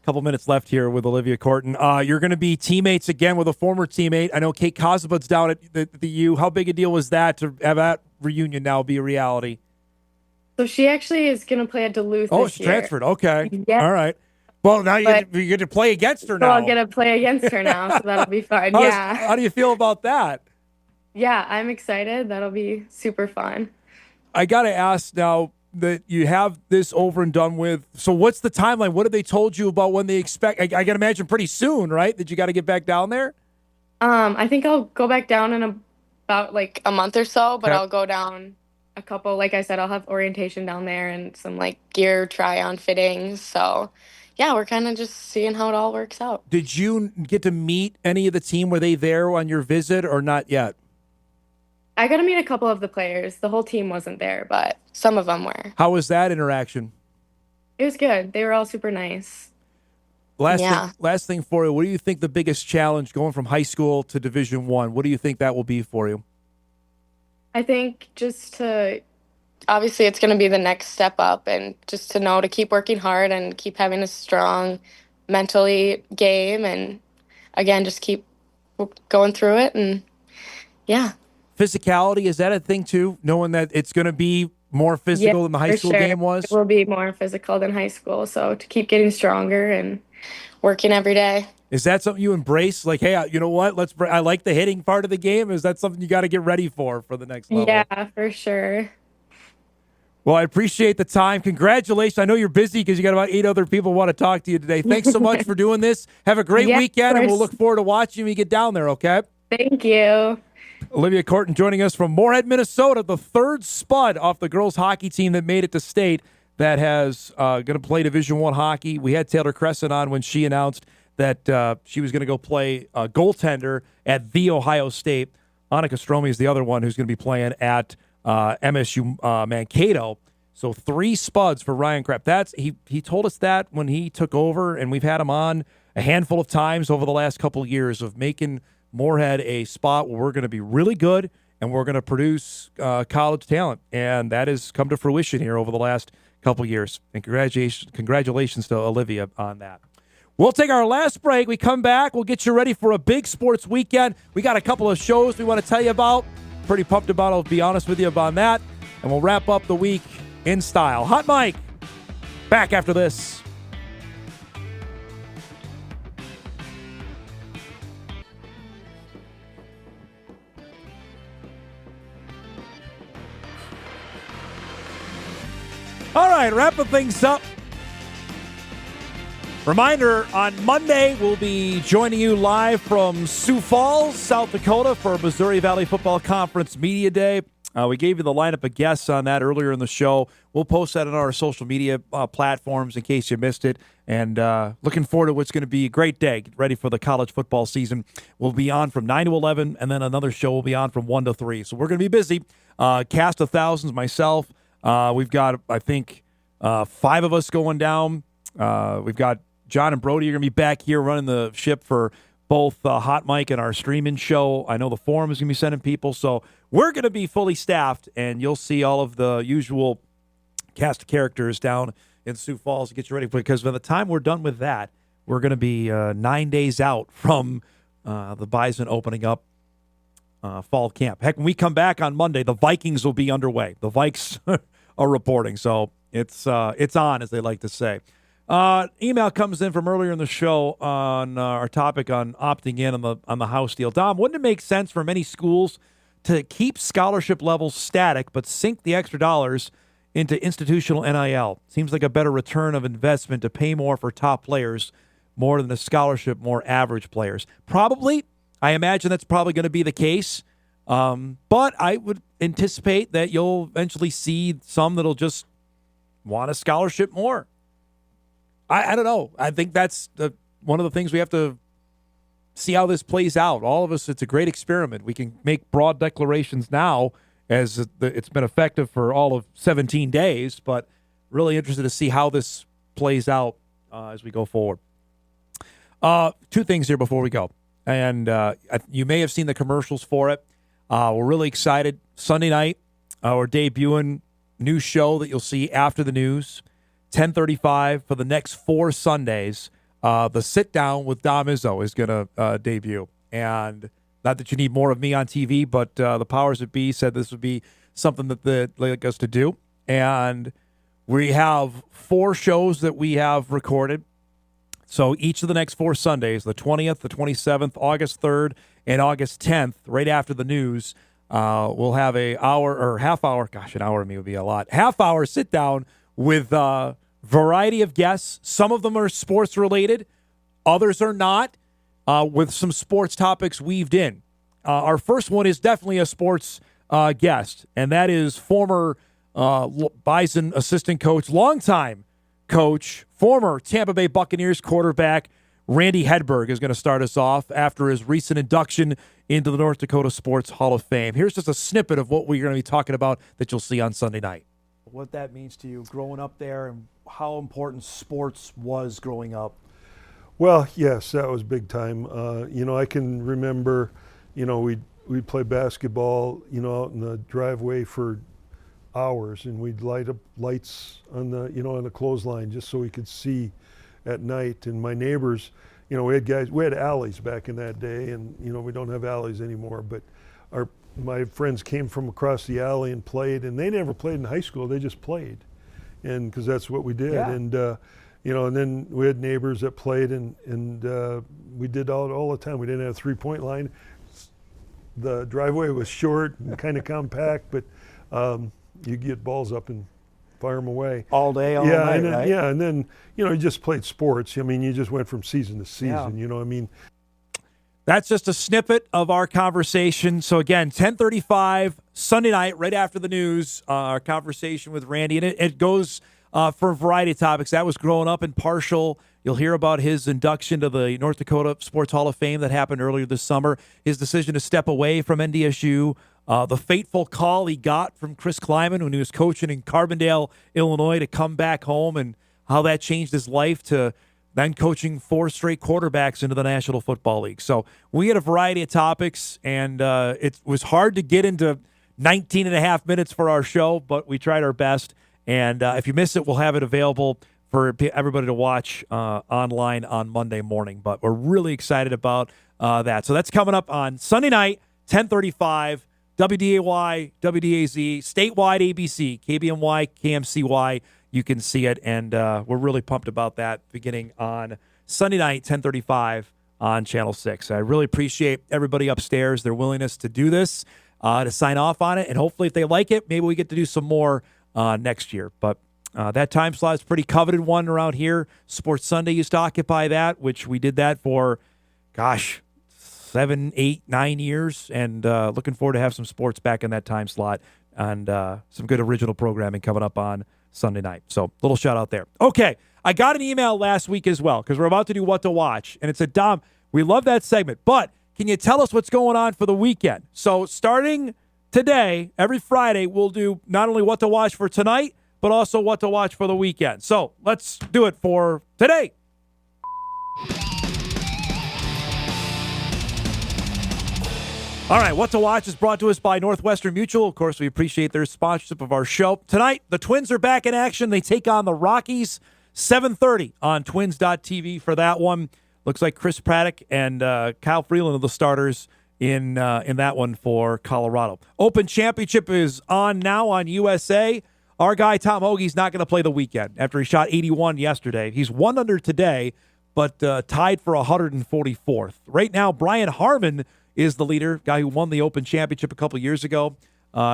A: Couple minutes left here with Olivia Kortan. You're going to be teammates again with a former teammate. I know Kate Kozubud's down at the U. How big a deal was that to have that reunion now be a reality?
M: So she actually is going to play at Duluth this year.
A: Oh, she transferred. Okay.
M: Yeah.
A: All right. Well, now you get to play against her
M: So
A: now.
M: I'll get to play against her now, so that'll be fun.
A: How do you feel about that?
M: Yeah, I'm excited. That'll be super fun.
A: I got to ask now that you have this over and done with. So what's the timeline? What have they told you about when they expect? I got to imagine pretty soon, right? That you got to get back down there?
M: I think I'll go back down in about like a month or so, but
A: Okay.
M: I'll go down a couple. Like I said, I'll have orientation down there and some like gear try-on fittings. So, yeah, we're kind of just seeing how it all works out.
A: Did you get to meet any of the team? Were they there on your visit or not yet?
M: I got to meet a couple of the players. The whole team wasn't there, but some of them were.
A: How was that interaction?
M: It was good. They were all super nice.
A: Last thing for you. What do you think the biggest challenge going from high school to Division I? What do you think that will be for you?
M: I think obviously it's going to be the next step up, and just to know to keep working hard and keep having a strong mentally game, and again, just keep going through it. And yeah.
A: Physicality, is that a thing too? Knowing that it's going to be more physical than the high school game was?
M: It will be more physical than high school. So to keep getting stronger and working every day.
A: Is that something you embrace? Like, hey, you know what? I like the hitting part of the game. Is that something you got to get ready for the next level?
M: Yeah, for sure.
A: Well, I appreciate the time. Congratulations. I know you're busy because you got about 8 other people who want to talk to you today. Thanks so much for doing this. Have a great weekend, and we'll look forward to watching you get down there, okay?
M: Thank you.
A: Olivia Kortan joining us from Moorhead, Minnesota, the third spud off the girls hockey team that made it to state that has going to play Division I hockey. We had Taylor Crescent on when she announced that she was going to go play goaltender at The Ohio State. Annika Stromy is the other one who's going to be playing at MSU Mankato. So 3 spuds for Ryan Kraft. He told us that when he took over, and we've had him on a handful of times over the last couple of years of making Moorhead a spot where we're going to be really good and we're going to produce college talent. And that has come to fruition here over the last couple of years. And congratulations to Olivia on that. We'll take our last break. We come back. We'll get you ready for a big sports weekend. We got a couple of shows we want to tell you about. Pretty pumped about it, I'll be honest with you about that. And we'll wrap up the week in style. Hot Mike, back after this. All right, wrapping things up. Reminder, on Monday, we'll be joining you live from Sioux Falls, South Dakota for Missouri Valley Football Conference Media Day. We gave you the lineup of guests on that earlier in the show. We'll post that on our social media platforms in case you missed it. And looking forward to what's going to be a great day. Get ready for the college football season. We'll be on from 9 to 11, and then another show will be on from 1 to 3. So we're going to be busy. Cast of thousands, myself. We've got, I think, 5 of us going down. We've got John and Brody are going to be back here running the ship for both Hot Mike and our streaming show. I know the forum is going to be sending people. So we're going to be fully staffed, and you'll see all of the usual cast of characters down in Sioux Falls to get you ready. Because by the time we're done with that, we're going to be 9 days out from the Bison opening up fall camp. Heck, when we come back on Monday, the Vikings will be underway. The Vikes are reporting, so it's on, as they like to say. Email comes in from earlier in the show on our topic on opting in on the house deal. Dom, wouldn't it make sense for many schools to keep scholarship levels static but sink the extra dollars into institutional NIL? Seems like a better return of investment to pay more for top players more than a scholarship, more average players. Probably. I imagine that's probably going to be the case. But I would anticipate that you'll eventually see some that'll just want a scholarship more. I don't know. I think that's one of the things we have to see how this plays out. All of us, it's a great experiment. We can make broad declarations now as it's been effective for all of 17 days, but really interested to see how this plays out as we go forward. 2 things here before we go. And you may have seen the commercials for it. We're really excited. Sunday night, we're debuting new show that you'll see after the news. 10:35 for the next 4 Sundays. The Sit Down with Dom Izzo is going to debut. And not that you need more of me on TV, but the powers that be said this would be something that they'd like us to do. And we have 4 shows that we have recorded. So each of the next 4 Sundays, the 20th, the 27th, August 3rd, and August 10th, right after the news, we'll have a hour or half hour. Gosh, an hour to me would be a lot. Half hour sit down with a variety of guests. Some of them are sports related. Others are not, with some sports topics weaved in. Our first one is definitely a sports guest, and that is former Bison assistant coach, longtime coach, former Tampa Bay Buccaneers quarterback, Randy Hedberg is going to start us off after his recent induction into the North Dakota Sports Hall of Fame. Here's just a snippet of what we're going to be talking about that you'll see on Sunday night.
N: What that means to you growing up there and how important sports was growing up.
O: Well, yes, that was big time. I can remember, we'd play basketball, out in the driveway for hours, and we'd light up lights on the clothesline just so we could see at night. And my neighbors, we had alleys back in that day, and we don't have alleys anymore, but my friends came from across the alley and played, and they never played in high school, they just played, and because that's what we did.
N: Yeah.
O: And and then we had neighbors that played, and we did all the time. We didn't have a 3-point line. The driveway was short and kind of compact, but you get balls up and fire them away
N: all day, all night, right?
O: Yeah, and then you just played sports. You just went from season to season.
A: That's just a snippet of our conversation. So again, 10:35 Sunday night, right after the news, our conversation with Randy, and it goes for a variety of topics. That was growing up in Parshall. You'll hear about his induction to the North Dakota Sports Hall of Fame that happened earlier this summer, his decision to step away from NDSU, the fateful call he got from Chris Kleiman when he was coaching in Carbondale, Illinois, to come back home, and how that changed his life to then coaching 4 straight quarterbacks into the National Football League. So we had a variety of topics, and it was hard to get into 19 and a half minutes for our show, but we tried our best. And if you miss it, we'll have it available for everybody to watch online on Monday morning. But we're really excited about that. So that's coming up on Sunday night, 10:35, WDAY, WDAZ, statewide ABC, KBMY, KMCY. You can see it, and we're really pumped about that beginning on Sunday night, 10:35 on Channel 6. I really appreciate everybody upstairs, their willingness to do this, to sign off on it, and hopefully if they like it, maybe we get to do some more next year. But that time slot is a pretty coveted one around here. Sports Sunday used to occupy that, which we did that for, 7, 8, 9 years, and looking forward to have some sports back in that time slot, and some good original programming coming up on Sunday night. So little shout out there. Okay, I got an email last week as well, because we're about to do What to Watch, and it said, Dom, we love that segment, but can you tell us what's going on for the weekend? So starting today, every Friday, we'll do not only What to Watch for tonight, but also What to Watch for the weekend. So let's do it for today. All right, What to Watch is brought to us by Northwestern Mutual. Of course, we appreciate their sponsorship of our show. Tonight, the Twins are back in action. They take on the Rockies, 7:30 on Twins.tv for that one. Looks like Chris Paddock and Kyle Freeland are the starters in that one for Colorado. Open Championship is on now on USA. Our guy, Tom Hoagie's not going to play the weekend after he shot 81 yesterday. He's 1 under today, but tied for 144th. Right now, Brian Harmon is the leader, guy who won the Open Championship a couple years ago,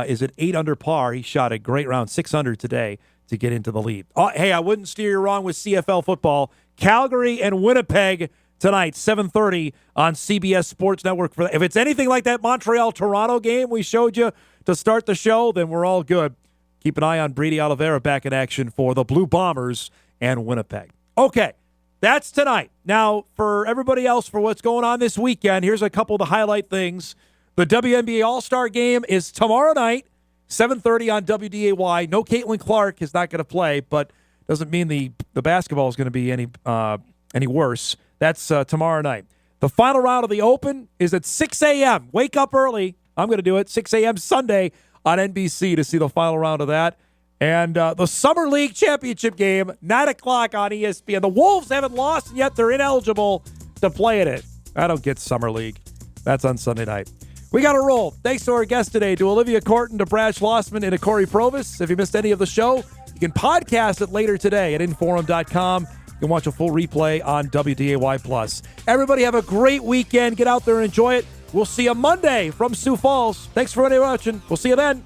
A: is at 8 under par. He shot a great round, 6 under today to get into the lead. Oh, hey, I wouldn't steer you wrong with CFL football. Calgary and Winnipeg tonight, 7:30 on CBS Sports Network. If it's anything like that Montreal-Toronto game we showed you to start the show, then we're all good. Keep an eye on Brady Oliveira back in action for the Blue Bombers and Winnipeg. Okay. That's tonight. Now, for everybody else, for what's going on this weekend, here's a couple of the highlight things. The WNBA All-Star Game is tomorrow night, 7:30 on WDAY. No Caitlin Clark is not going to play, but doesn't mean the basketball is going to be any worse. That's tomorrow night. The final round of the Open is at 6 a.m. Wake up early. I'm going to do it. 6 a.m. Sunday on NBC to see the final round of that. And the Summer League Championship game, 9 o'clock on ESPN. The Wolves haven't lost, and yet they're ineligible to play in it. I don't get Summer League. That's on Sunday night. We got to roll. Thanks to our guest today, to Olivia Kortan, to Brad Schlossman, and to Cory Provus. If you missed any of the show, you can podcast it later today at Inforum.com. You can watch a full replay on WDAY+. Everybody have a great weekend. Get out there and enjoy it. We'll see you Monday from Sioux Falls. Thanks for watching. We'll see you then.